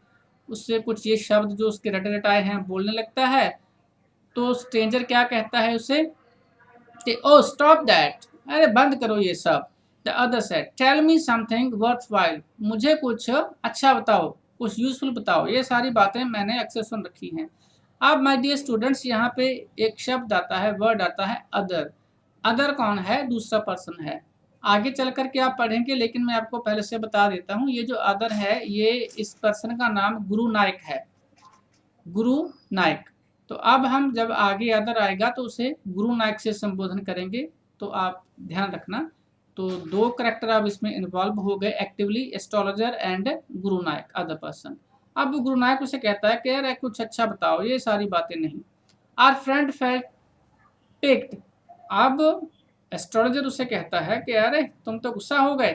उससे कुछ ये शब्द जो उसके रटे रटाए हैं बोलने लगता है। तो स्ट्रेंजर क्या कहता है उसे, ओ स्टॉप दैट, अरे बंद करो ये सब। The other said tell me something worthwhile, मुझे कुछ अच्छा बताओ, कुछ यूजफुल बताओ। ये सारी बातें मैंने अक्सर सुन रखी हैं। अब माय डियर स्टूडेंट्स, यहाँ पे एक शब्द आता है, वर्ड आता है अदर। अदर कौन है? दूसरा पर्सन है। आगे चल कर के आप पढ़ेंगे, लेकिन मैं आपको पहले से बता देता हूँ, ये जो अदर है, ये इस पर्सन का नाम गुरु नायक है, गुरु नायक। तो अब हम जब आगे अदर आएगा तो उसे गुरु नायक से संबोधन करेंगे, तो आप ध्यान रखना। तो दो करेक्टर अब इसमें इन्वॉल्व हो गए actively, astrologer and Guru Nayak, other person. अब गुरु नायक उसे कहता है कि यार कुछ अच्छा बताओ, ये सारी बातें नहीं। आर फ्रेंड फेल्ट टेक्ड, अब एस्ट्रोलॉजर उसे कहता है कि अरे तुम तो गुस्सा हो गए।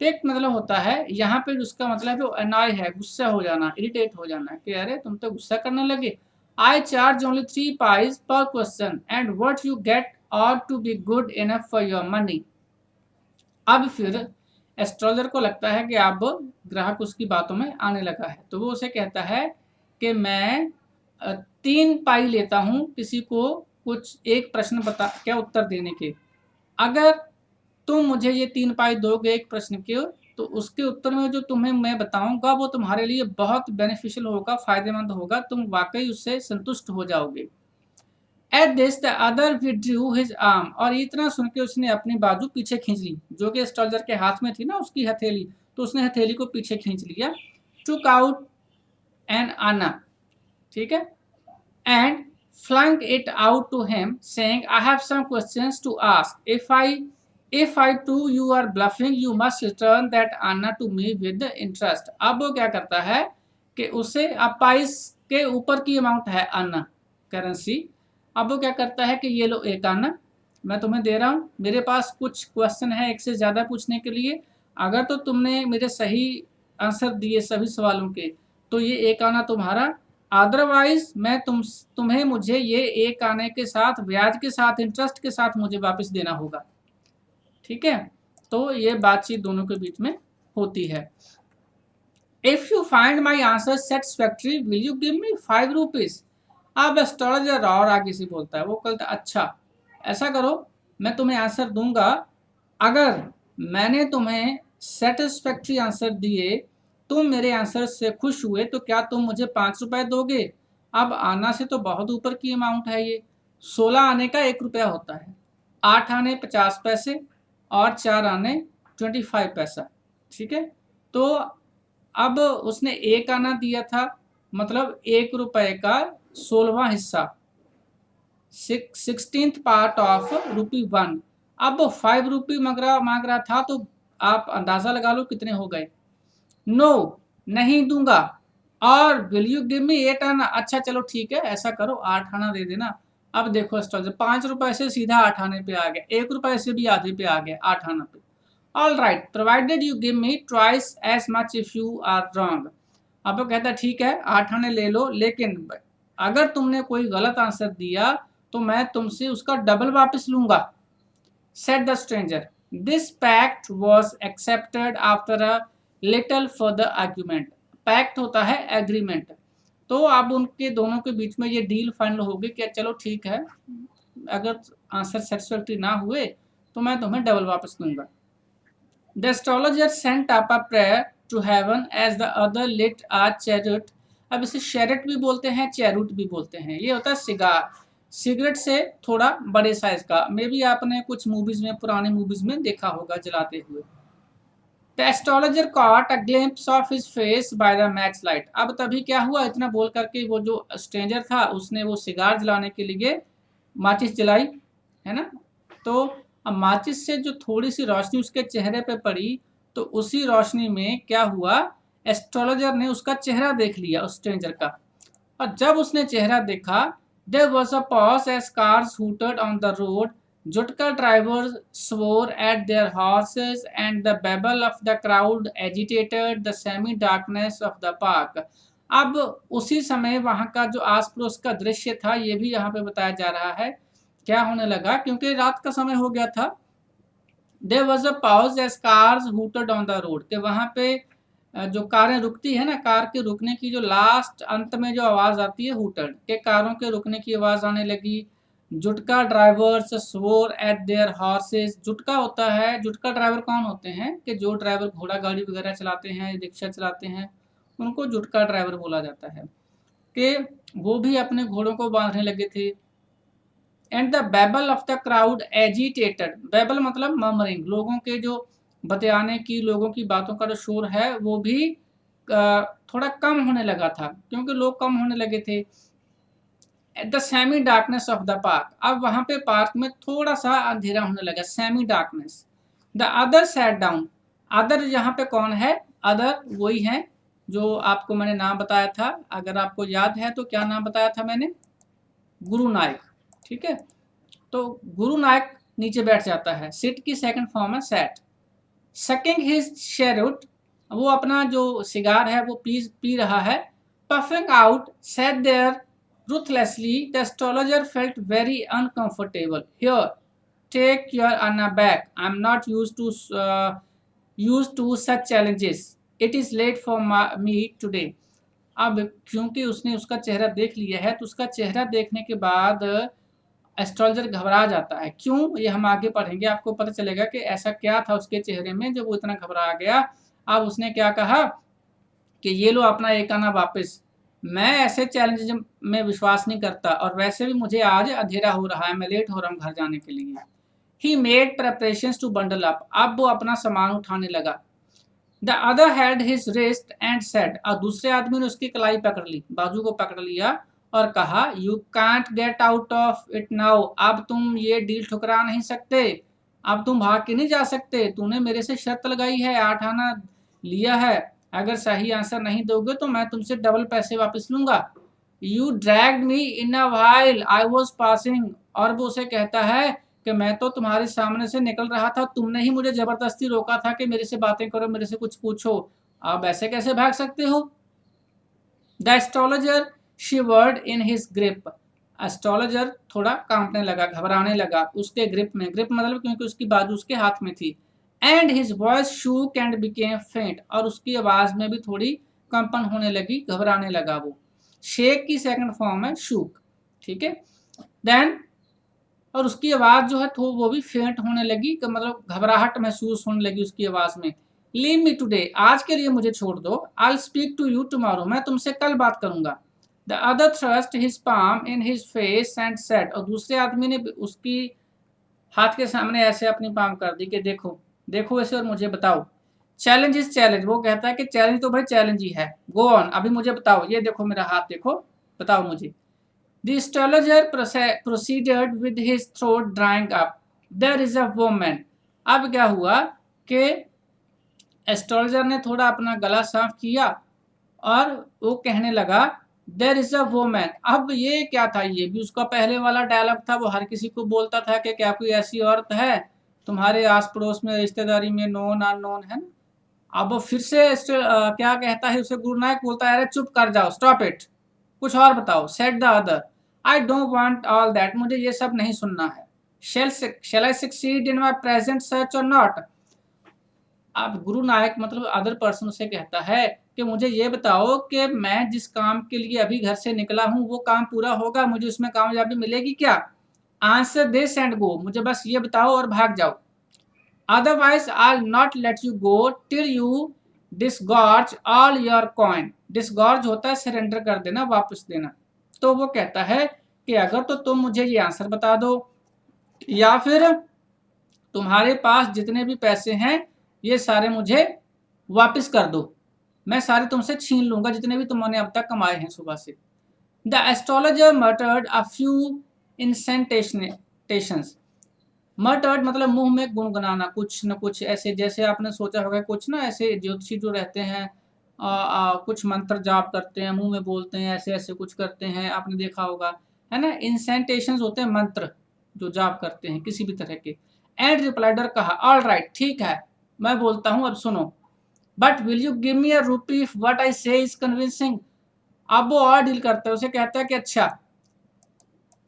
टेक्ट मतलब होता है यहाँ पे, उसका मतलब है अनॉय है, गुस्सा हो जाना, इरिटेट हो जाना, कि अरे तुम तो गुस्सा करने लगे। I charge only 3 pies per question and what you get ought to be good enough for your money. अब फिर एस्ट्रोलॉजर को लगता है कि अब ग्राहक उसकी बातों में आने लगा है, तो वो उसे कहता है कि मैं 3 पाई लेता हूँ किसी को कुछ एक प्रश्न बता क्या उत्तर देने के। अगर तुम मुझे ये 3 पाई दोगे एक प्रश्न के, तो उसके उत्तर में जो तुम्हें मैं बताऊंगा वो तुम्हारे लिए बहुत बेनिफिशियल होगा, फायदेमंद होगा, तुम वाकई उससे संतुष्ट हो जाओगे। At this the other withdrew his arm, और इतना सुन के उसने अपनी बाजू पीछे खींच ली, जो कि एस्ट्रोलॉजर के हाथ में थी ना उसकी हथेली, तो उसने हथेली को पीछे खींच लिया। टुक आउट एन आना, ठीक है, and flung it out to him, saying, I have some questions to ask. If I too you are bluffing, you must return that Anna to me with interest. अब वो क्या करता है कि उसे अब 22 के ऊपर की अमाउंट है आना करेंसी। अब वो क्या करता है कि ये लो एक आना मैं तुम्हें दे रहा हूँ, मेरे पास कुछ क्वेश्चन है एक से ज़्यादा पूछने के लिए, अगर तो तुमने मेरे सही आंसर दिए सभी सवालों के तो ये एक आना तुम्हारा, अदरवाइज मैं तुम्हें मुझे ये एक आने के साथ ब्याज के साथ इंटरेस्ट के साथ मुझे वापस देना होगा। ठीक है, तो ये बातचीत दोनों के बीच में होती है। If you find my answer satisfactory will you give me 5 rupees. अब एस्ट्रोलॉजर और आगे से बोलता है, वो कहता है अच्छा ऐसा करो, मैं तुम्हें आंसर दूंगा, अगर मैंने तुम्हें सेटिस्फैक्ट्री आंसर दिए, तुम मेरे आंसर से खुश हुए, तो क्या तुम मुझे 5 रुपए दोगे। अब आना से तो बहुत ऊपर की अमाउंट है ये, 16 आने का 1 रुपया होता है, 8 आने 50 पैसे और 4 आने 25 पैसा। ठीक है, तो अब उसने एक आना दिया था, मतलब 1 रुपए का 16वां हिस्सा, 16th पार्ट ऑफ ₹1। अब 5 रुपये मांग रहा था, तो आप अंदाजा लगा लो कितने हो गए। नो नहीं दूंगा। और विल यू गिव मी 8 आना, अच्छा चलो ठीक है ऐसा करो 8 आना दे देना। अब देखो एस्ट्रोलॉजर 5 रुपए से सीधा 8 आने पे आ गया, 1 रुपए से भी आधे पे आ गया 8 आना पे। All right, provided you give me twice as much if you are wrong. अब वो कहता ठीक है 8 आने ले लो, लेकिन अगर तुमने कोई गलत आंसर दिया तो मैं तुमसे उसका डबल वापस लूंगा। Said the stranger. This pact was accepted after a little further argument. Pact होता है एग्रीमेंट, तो अब उनके दोनों के बीच में ये डील फाइनल होगी कि चलो ठीक है, अगर आंसर सेटिस्फैक्टरी ना हुए तो मैं तुम्हें डबल वापस दूंगा। The astrologer sent up a prayer to heaven as the other lit a cheroot. अब इसे शेरिट भी बोलते हैं, चैरुट भी बोलते हैं। ये होता है सिगार, सिगरेट से थोड़ा बड़े साइज का, मे बी आपने कुछ मूवीज में, पुराने मूवीज में देखा होगा जलाते हुए। The astrologer caught a glimpse of his face by the match light. अब तभी क्या हुआ, इतना बोल करके वो जो स्ट्रेंजर था उसने वो सिगार जलाने के लिए माचिस जलाई, है ना। तो अब माचिस से जो थोड़ी सी रोशनी उसके चेहरे पे पड़ी, तो उसी रोशनी में क्या हुआ, एस्ट्रोलॉजर ने उसका चेहरा देख लिया उस स्ट्रेंजर का। और जब उसने चेहरा देखा, there was a pause as cars hooted on the road, Jutka drivers swore at their horses, and the babble of the crowd agitated the semi-darkness of the park. अब उसी समय वहाँ का जो आस पड़ोस का दृश्य था ये भी यहाँ पे बताया जा रहा है। क्या होने लगा, क्योंकि रात का समय हो गया था। There was a pause as cars hooted on the road, कि वहाँ पे जो कारें रुकती है ना, कार के रुकने की जो लास्ट अंत में जो आवाज़ आती है हूटेड, के कारों के रुकने की आवाज़ आने लगी, jutka drivers swore at their horses। Jutka होता है, जुटका ड्राइवर कौन होते हैं कि जो ड्राइवर घोड़ा गाड़ी वगैरह चलाते हैं, रिक्शा चलाते हैं, उनको जुटका ड्राइवर बोला जाता है कि वो भी अपने घोड़ों को बांधने लगे थे। And the babble of the crowd agitated. Babble मतलब मर्मरिंग, लोगों के जो बतियाने की, लोगों की बातों का जो शोर है वो भी थोड़ा कम होने लगा था, क्योंकि लोग कम होने लगे थे। At the semi darkness of the park, अब वहां पे पार्क में थोड़ा सा अंधेरा होने लगा, semi darkness. The other sat down. Other यहाँ पे कौन है? अदर वही है जो आपको मैंने नाम बताया था, अगर आपको याद है तो क्या नाम बताया था मैंने? गुरु नायक। ठीक है, तो गुरु नायक नीचे बैठ जाता है। सिट की सेकंड फॉर्म है सैट। सकिंग हिज शेरुट, वो अपना जो सिगार है वो पी रहा है। Puffing out sat there ruthlessly, the astrologer felt very uncomfortable. Here, take your Anna back. I'm not used to such challenges. It is late for me today. अब क्योंकि उसने उसका चेहरा देख लिया है, तो उसका चेहरा देखने के बाद एस्ट्रोलॉजर घबरा जाता है। क्यों? ये हम आगे पढ़ेंगे, आपको पता चलेगा कि ऐसा क्या था उसके चेहरे में जब वो इतना घबरा गया। अब उसने क्या कहा कि ये लो अपना एक आना वापस, मैं ऐसे चैलेंज में विश्वास नहीं करता, और वैसे भी मुझे आज अंधेरा हो रहा है, मैं लेट हो रहा हूँ घर जाने के लिए। He made preparations to bundle up, अब वो अपना सामान उठाने लगा। The other had his wrist and said, और दूसरे आदमी ने उसकी कलाई पकड़ ली, बाजू को पकड़ लिया और कहा, you can't get out of it now, अब तुम ये डील ठुकरा नहीं सकते, अब तुम भाग के नहीं जा सकते, तूने मेरे से शर्त लगाई है, 8 आना लिया है, अगर सही आंसर नहीं दोगे तो मैं तुमसे डबल पैसे वापस लूंगा। You dragged me in a while I was passing, और वो उसे कहता है कि मैं तो तुम्हारे सामने से निकल रहा था, तुमने ही मुझे जबरदस्ती रोका था कि मेरे से बातें करो, मेरे से कुछ पूछो, आप ऐसे कैसे भाग सकते हो? The astrologer शिवर्ड in his grip, astrologer थोड़ा कांपने लगा, घबराने लगा उसके ग्रिप में। ग्रिप मतलब क्योंकि उसकी बाजू उसके हाथ में थी। And his voice shook and became फेंट, और उसकी आवाज में भी थोड़ी कंपन होने लगी, घबराने लगा वो। शेक की सेकंड फॉर्म है शूक। ठीक है, देन और उसकी आवाज जो है तो वो भी फेंट होने लगी, मतलब घबराहट महसूस होने लगी उसकी आवाज में। लीव मी टुडे, आज के लिए मुझे छोड़ दो। I speak to you tomorrow, मैं तुमसे कल बात करूंगा। The other thrust his palm in his face and said, और दूसरे आदमी ने उसकी हाथ के सामने ऐसे अपनी पाम कर दी कि देखो देखो ऐसे और मुझे बताओ। चैलेंज इज चैलेंज, वो कहता है कि चैलेंज तो भाई चैलेंज ही है, गो ऑन, अभी मुझे बताओ, ये देखो मेरा हाथ देखो, बताओ मुझे। The astrologer proceeded with his throat drying up. There is a woman. अब क्या हुआ कि एस्ट्रोलॉजर ने थोड़ा अपना गला साफ किया और वो कहने लगा, देयर इज अ वोमैन। अब ये क्या था? ये भी उसका पहले वाला डायलॉग था, वो हर किसी को बोलता था कि क्या कोई ऐसी औरत है तुम्हारे आस पड़ोस में, रिश्तेदारी में, नोन अननोन है ना। अब वो फिर से क्या कहता है, उसे गुरु नायक बोलता है, अरे चुप कर जाओ, स्टॉप इट, कुछ और बताओ। Said the other, I don't want all that, मुझे ये सब नहीं सुनना है। Shall I succeed in my present search or not. अब गुरु नायक मतलब अदर पर्सन से कहता है कि मुझे ये बताओ कि मैं जिस काम के लिए अभी घर से निकला हूँ वो काम पूरा होगा, मुझे उसमें कामयाबी मिलेगी क्या? आंसर दिस एंड गो, मुझे बस ये बताओ और भाग जाओ। Otherwise I not let you go till you disgorge all your coin. Disgorge होता है सरेंडर कर देना, वापस देना। तो वो कहता है कि अगर तो तुम मुझे ये आंसर बता दो, या फिर तुम्हारे पास जितने भी पैसे हैं ये सारे मुझे वापस कर दो, मैं सारे तुमसे छीन लूंगा जितने भी तुमने अब तक कमाए हैं सुबह से। The astrologer muttered a few incantations. Muttered मतलब मुंह में गुनगुनाना, कुछ न कुछ ऐसे, जैसे आपने सोचा होगा कुछ ना ऐसे ज्योतिषी जो रहते हैं कुछ मंत्र जाप करते हैं, मुंह में बोलते हैं, ऐसे ऐसे कुछ करते हैं, आपने देखा होगा है ना। इंसेंटेशंस होते हैं मंत्र जो जाप करते हैं किसी भी तरह के। एंड रिप्लाइडर कहा, ऑल राइट, ठीक है मैं बोलता हूँ, अब सुनो। But will you give me a rupee if what I से इज कन्विंसिंग। अब वो और डील करता है, उसे कहता है कि अच्छा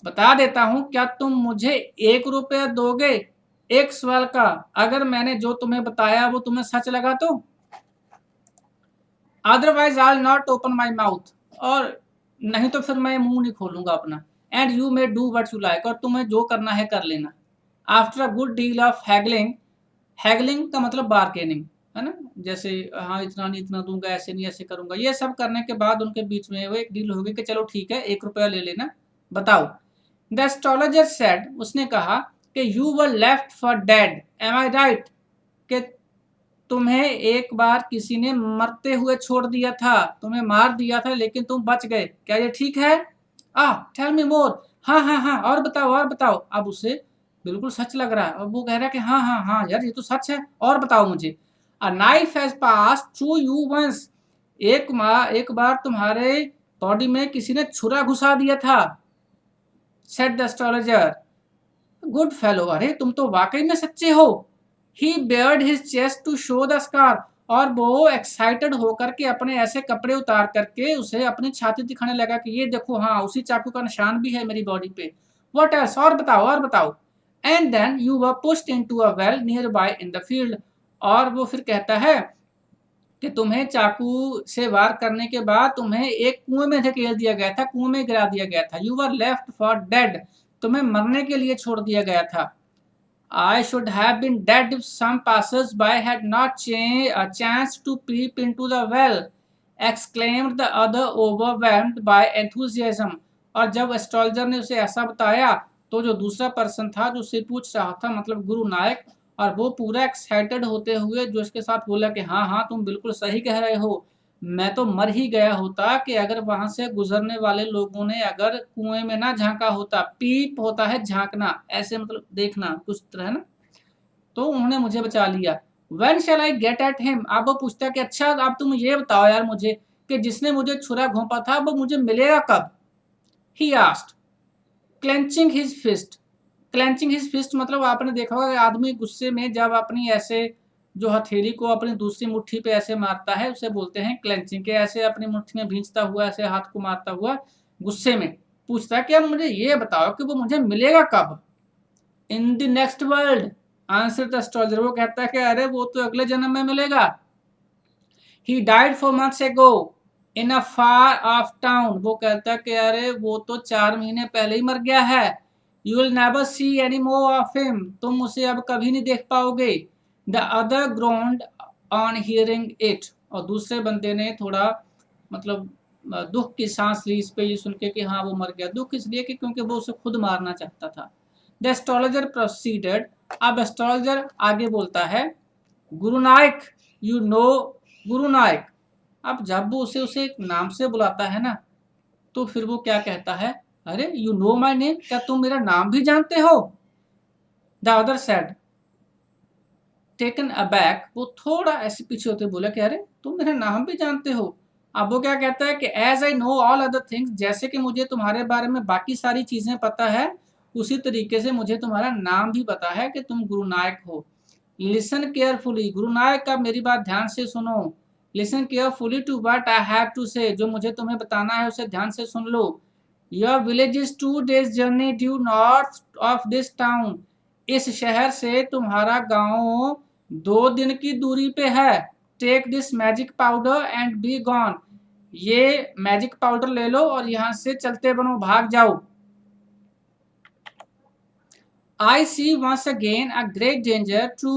बता देता हूं, क्या तुम मुझे 1 रुपया दोगे एक सवाल का, अगर मैंने जो तुम्हें बताया वो तुम्हें सच लगा तो? Otherwise I will not open my mouth, और नहीं तो फिर मैं मुंह नहीं खोलूंगा अपना। And you may do what you like, और तुम्हें जो करना है कर लेना। After a good deal of haggling, haggling का मतलब बार्गेनिंग है ना, जैसे हाँ इतना नहीं इतना दूंगा, ऐसे नहीं ऐसे करूंगा, ये सब करने के बाद उनके बीच में वो एक डील होगी कि चलो ठीक है 1 रुपया ले लेना, बताओ। द एस्ट्रोलॉजर सेड, उसने कहा कि you were left for dead, am I right, कि तुम्हें एक बार किसी ने मरते हुए छोड़ दिया था, तुम्हें मार दिया था लेकिन तुम बच गए, क्या ये ठीक है? टेल मी मोर, हाँ हाँ हाँ और बताओ और बताओ। अब उसे बिल्कुल सच लग रहा है और वो कह रहा है कि हाँ हाँ हाँ यार ये तो सच है, और बताओ मुझे। A knife has pass through you once, एक बार तुम्हारे बॉडी में किसी ने छुरा घुसा दिया था। Said the astrologer, good fellow, अरे तुम तो वाकई में सच्चे हो। He bared his chest to show the scar, और वो एक्साइटेड होकर के अपने ऐसे कपड़े उतार करके उसे अपनी छाती दिखाने लगा कि ये देखो हाँ उसी चाकू का निशान भी है मेरी बॉडी पे। व्हाट एल्स, और बताओ और बताओ। And then you were pushed into a well nearby in the field, और वो फिर कहता है कि तुम्हें चाकू से वार करने के बाद तुम्हें एक कुएं में धकेल दिया गया था, कुएं में गिरा दिया गया था। You were left for dead, तुम्हें मरने के लिए छोड़ दिया गया था। I should have been dead if some passers-by had not a chance to peep into the well, exclaimed the other overwhelmed by enthusiasm. और जब एस्ट्रोलॉजर ने उसे ऐसा बताया तो जो दूसरा पर्सन था जो उससे पूछ रहा था, मतलब गुरु नायक, और वो पूरा एक्साइटेड होते हुए जो इसके साथ बोला कि हाँ हाँ तुम बिल्कुल सही कह रहे हो, मैं तो मर ही गया होता कि अगर वहां से गुजरने वाले लोगों ने अगर कुएं में ना झांका होता। पीप होता है झांकना, ऐसे मतलब देखना कुछ तरह ना, तो उन्होंने मुझे बचा लिया। When shall I get at him, अब वो पूछता है कि अच्छा अब तुम ये बताओ यार मुझे कि जिसने मुझे छुरा घोंपा था वो मुझे मिलेगा कब? He asked, clenching his fist. Clenching his fist मतलब आपने देखा होगा कि आदमी गुस्से में जब अपनी ऐसे जो हथेली को अपनी दूसरी मुट्ठी पे ऐसे मारता है उसे बोलते हैं क्लेंचिंग, के ऐसे अपनी मुट्ठी में भींचता हुआ ऐसे हाथ को मारता हुआ गुस्से में पूछता है कि अब मुझे ये बताओ कि वो मुझे मिलेगा कब? In the next world, answer the astrologer, वो कहता है कि अरे वो तो अगले जन्म में मिलेगा। He died 4 months ago in a far of town, वो कहता है कि अरे वो तो 4 महीने पहले ही मर गया है। You will never see any more of him, तुम उसे अब कभी नहीं देख पाओगे। The other ग्रोन्ड on hearing it, और दूसरे बंदे ने थोड़ा मतलब दुख की सांस ली इस पे ये सुन के कि हाँ वो मर गया। दुख इसलिए कि क्योंकि वो उसे खुद मारना चाहता था। द एस्ट्रोलॉजर प्रोसीडेड, अब एस्ट्रोलॉजर आगे बोलता है, गुरु नायक यू नो, गुरु नायक, अब जब वो उसे एक नाम से बुलाता है ना तो फिर वो क्या कहता है, अरे यू नो माई नेम, क्या तुम मेरा नाम भी जानते हो? The other said, taken aback, वो थोड़ा ऐसे पीछे होते बोला कि अरे तुम मेरा नाम भी जानते हो? अब वो क्या कहता है कि as I know all other things, जैसे कि मुझे तुम्हारे बारे में बाकी सारी चीजें पता है उसी तरीके से मुझे तुम्हारा नाम भी पता है कि तुम गुरु नायक हो। लिसन केयरफुली, गुरु नायक अब मेरी बात ध्यान से सुनो। Listen carefully to what I have to say, जो मुझे तुम्हें बताना है उसे ध्यान से सुन लो। Your village is 2 days journey due north of this town, इस शहर से तुम्हारा गांव 2 दिन की दूरी पे है। Take this magic powder and be gone, ये मैजिक पाउडर ले लो और यहाँ से चलते बनो, भाग जाओ। I see once again a great danger to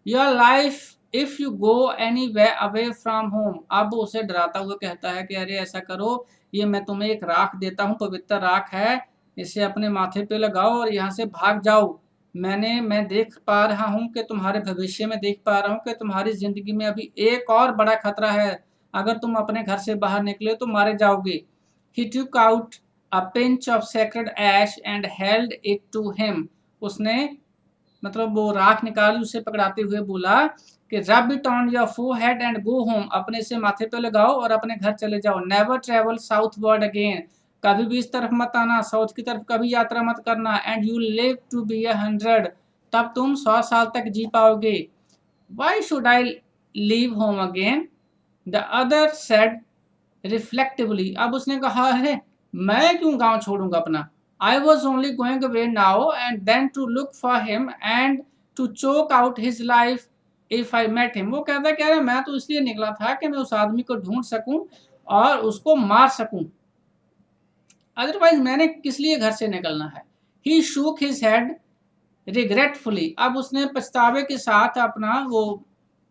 your life if you go anywhere away from home, अब उसे डराता हुआ कहता है कि अरे ऐसा करो, ये मैं तुम्हें एक राख देता हूँ, पवित्र राख है, इसे अपने माथे पे लगाओ और यहाँ से भाग जाओ। मैं देख पा रहा हूँ कि तुम्हारे भविष्य में देख पा रहा हूँ कि तुम्हारी जिंदगी में अभी एक और बड़ा खतरा है, अगर तुम अपने घर से बाहर निकले तो मारे जाओगे। He took out a pinch of sacred ash and held it to him, उसने मतलब वो राख निकाली उसे पकड़ाते हुए बोला कि rub it on your forehead and go home, अपने से माथे पे लगाओ और अपने घर चले जाओ। Never travel south word again, कभी भी इस तरफ मत आना, साउथ की तरफ कभी यात्रा मत करना। And you live to be 100, तब तुम 100 साल तक जी पाओगे। Why should I leave home again, the other said reflectively, अब उसने कहा है मैं क्यों गांव छोड़ूंगा अपना। I was only going away now and then to look for him and to choke out his life if I met him, वो कहता है कि मैं तो इसलिए निकला था कि मैं उस आदमी को ढूंढ सकूं और उसको मार सकूं। अदरवाइज मैंने किस लिए घर से निकलना है। ही शूक हिज हेड रिग्रेटफुली, अब उसने पछतावे के साथ अपना वो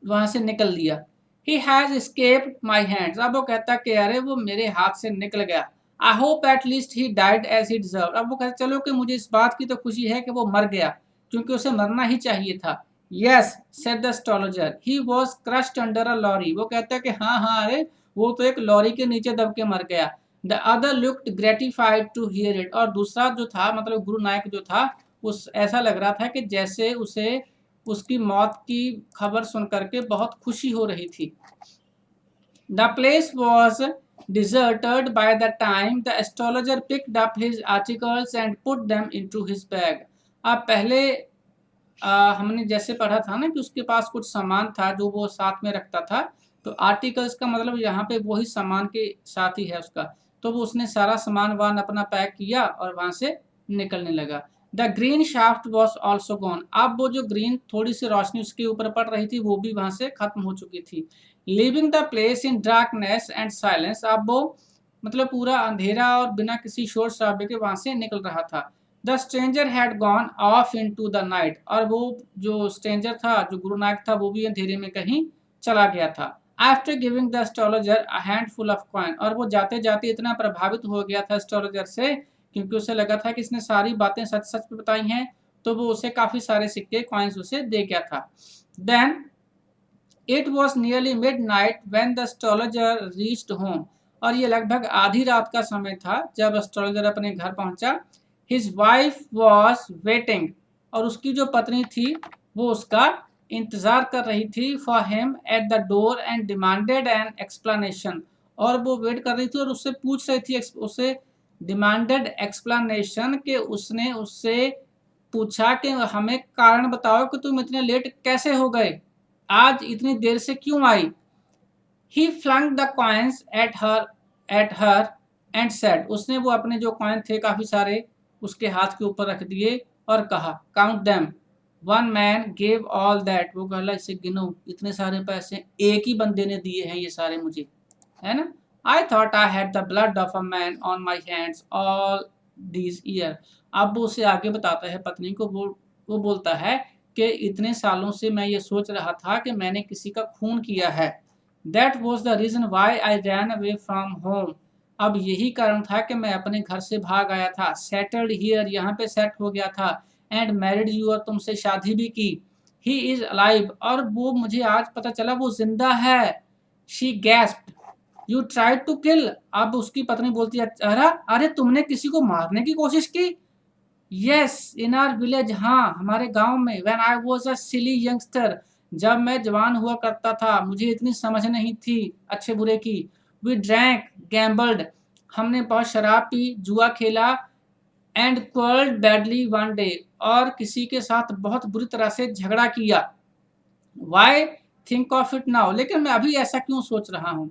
वहां से निकल दिया। He has escaped my hands, अब वो कहता कि अरे वो मेरे हाथ से निकल गया। I hope at least he died as he deserve, अब वो कहता चलो कि मुझे इस बात की तो खुशी है कि वो मर गया क्योंकि उसे मरना ही चाहिए था। Yes said the astrologer, he was crushed under a lorry, वो कहता है कि हाँ हाँ अरे वो तो एक लॉरी के नीचे दब के मर गया। The other looked gratified to hear it, और दूसरा जो था मतलब गुरु नायक जो था उस ऐसा लग रहा था कि जैसे उसे उसकी मौत की खबर सुन करके बहुत खुशी हो रही थी। The place was deserted by the time the astrologer picked up his articles and put them into his bag. अब पहले हमने जैसे पढ़ा था ना कि उसके पास कुछ सामान था जो वो साथ में रखता था, तो आर्टिकल्स का मतलब यहाँ पे वही सामान के साथ ही है उसका। तो वो उसने सारा सामान वान अपना पैक किया और वहां से निकलने लगा। The green shaft was also gone, अब वो जो ग्रीन थोड़ी सी रोशनी उसके ऊपर पड़ रही थी वो भी वहां से खत्म हो चुकी थी। Living the place in darkness and silence, अब वो मतलब पूरा अंधेरा और बिना किसी शोर शराबे के वहां से निकल रहा था। The stranger had gone off into the night, और वो जो स्ट्रेंजर था जो गुरु नायक था वो भी अंधेरे में कहीं चला गया था। After giving the astrologer a handful of coin, और वो जाते जाते इतना प्रभावित हो गया था एस्ट्रोलॉजर से क्योंकि उसे लगा था कि इसने सारी बातें सच सच बताई हैं, तो वो उसे काफी सारे सिक्के कॉइन्स उसे दे गया था। Then it was nearly midnight when the astrologer reached home, और ये लगभग आधी रात का समय था जब एस्ट्रोलॉजर अपने घर पहुंचा। हिज वाइफ वॉज वेटिंग, और उसकी जो पत्नी थी वो उसका इंतजार कर रही थी for him at the door and demanded an explanation, और वो वेट कर रही थी और उससे पूछ रही थी, उसे डिमांडेड एक्सप्लेनेशन के उसने उससे पूछा कि हमें कारण बताओ कि तुम इतने लेट कैसे हो गए, आज इतनी देर से क्यों आई। He flung the coins at her and said, उसने वो अपने जो कॉइन थे काफी सारे उसके हाथ के ऊपर रख दिए और कहा count them, one man gave all that, वो कहला इसे गिनो, इतने सारे पैसे एक ही बंदे ने दिए हैं ये सारे मुझे, है ना। I thought I had the blood of a man on my hands all these year, अब वो उसे आगे बताता है पत्नी को, वो बोलता है कि इतने सालों से मैं ये सोच रहा था कि मैंने किसी का खून किया है। That was the reason why I ran away from home, अब यही कारण था कि मैं अपने घर से भाग आया था। सेटल्ड हियर, यहाँ पे सेट हो गया था। एंड मैरिड यू, और तुमसे शादी भी की। ही इज अलाइव, और वो मुझे आज पता चला वो जिंदा है। She gasped, you tried to kill, अब उसकी पत्नी बोलती है अरे अरे तुमने किसी को मारने की कोशिश की। यस इन आवर विलेज, हाँ हमारे गांव में। When I was a silly youngster, जब मैं जवान हुआ करता था मुझे इतनी समझ नहीं थी अच्छे बुरे की। वी ड्रैंक गैम्बल्ड, हमने बहुत शराब पी, जुआ खेला। एंड क्वर्ल्ड बैडली वन डे, और किसी के साथ बहुत बुरी तरह से झगड़ा किया। Why think of it now, लेकिन मैं अभी ऐसा क्यों सोच रहा हूँ।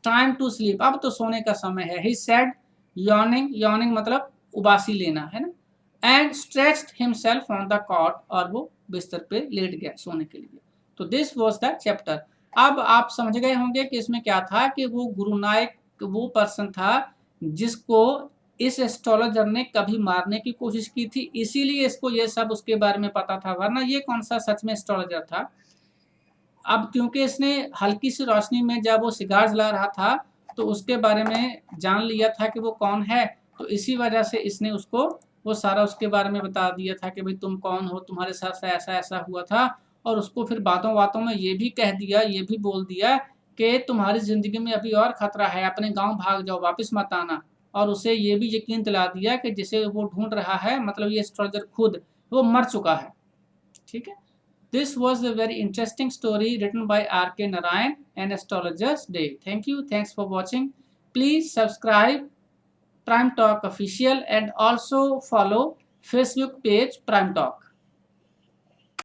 टाइम टू स्लीप, अब तो सोने का समय है। ही सेड यॉर्निंग, यॉर्निंग मतलब उबासी लेना, है ना। And stretched himself on the cot, और वो बिस्तर पे लेट गया सोने के लिए। तो दिस वाज द चैप्टर। अब आप समझ गए होंगे कि इसमें क्या था कि वो गुरु नायक वो पर्सन था जिसको इस एस्ट्रोलॉजर ने कभी मारने की कोशिश की थी, इसीलिए इसको ये सब उसके बारे में पता था, वरना ये कौन सा सच में एस्ट्रोलॉजर था। अब क्योंकि इसने हल्की सी रोशनी में जब वो सिगार जला रहा था तो उसके बारे में जान लिया था कि वो कौन है, तो इसी वजह से इसने उसको वो सारा उसके बारे में बता दिया था कि भाई तुम कौन हो, तुम्हारे साथ ऐसा ऐसा हुआ था। और उसको फिर बातों बातों में ये भी कह दिया, ये भी बोल दिया कि तुम्हारी ज़िंदगी में अभी और ख़तरा है, अपने गांव भाग जाओ, वापस मत आना। और उसे ये भी यकीन दिला दिया कि जिसे वो ढूंढ रहा है मतलब ये एस्ट्रोलॉजर खुद वो मर चुका है। ठीक है। This was a very interesting story written by R.K. Narayan and Astrologer's Day. Thank you. Thanks for watching. Please subscribe Prime Talk Official and also follow Facebook page Prime Talk.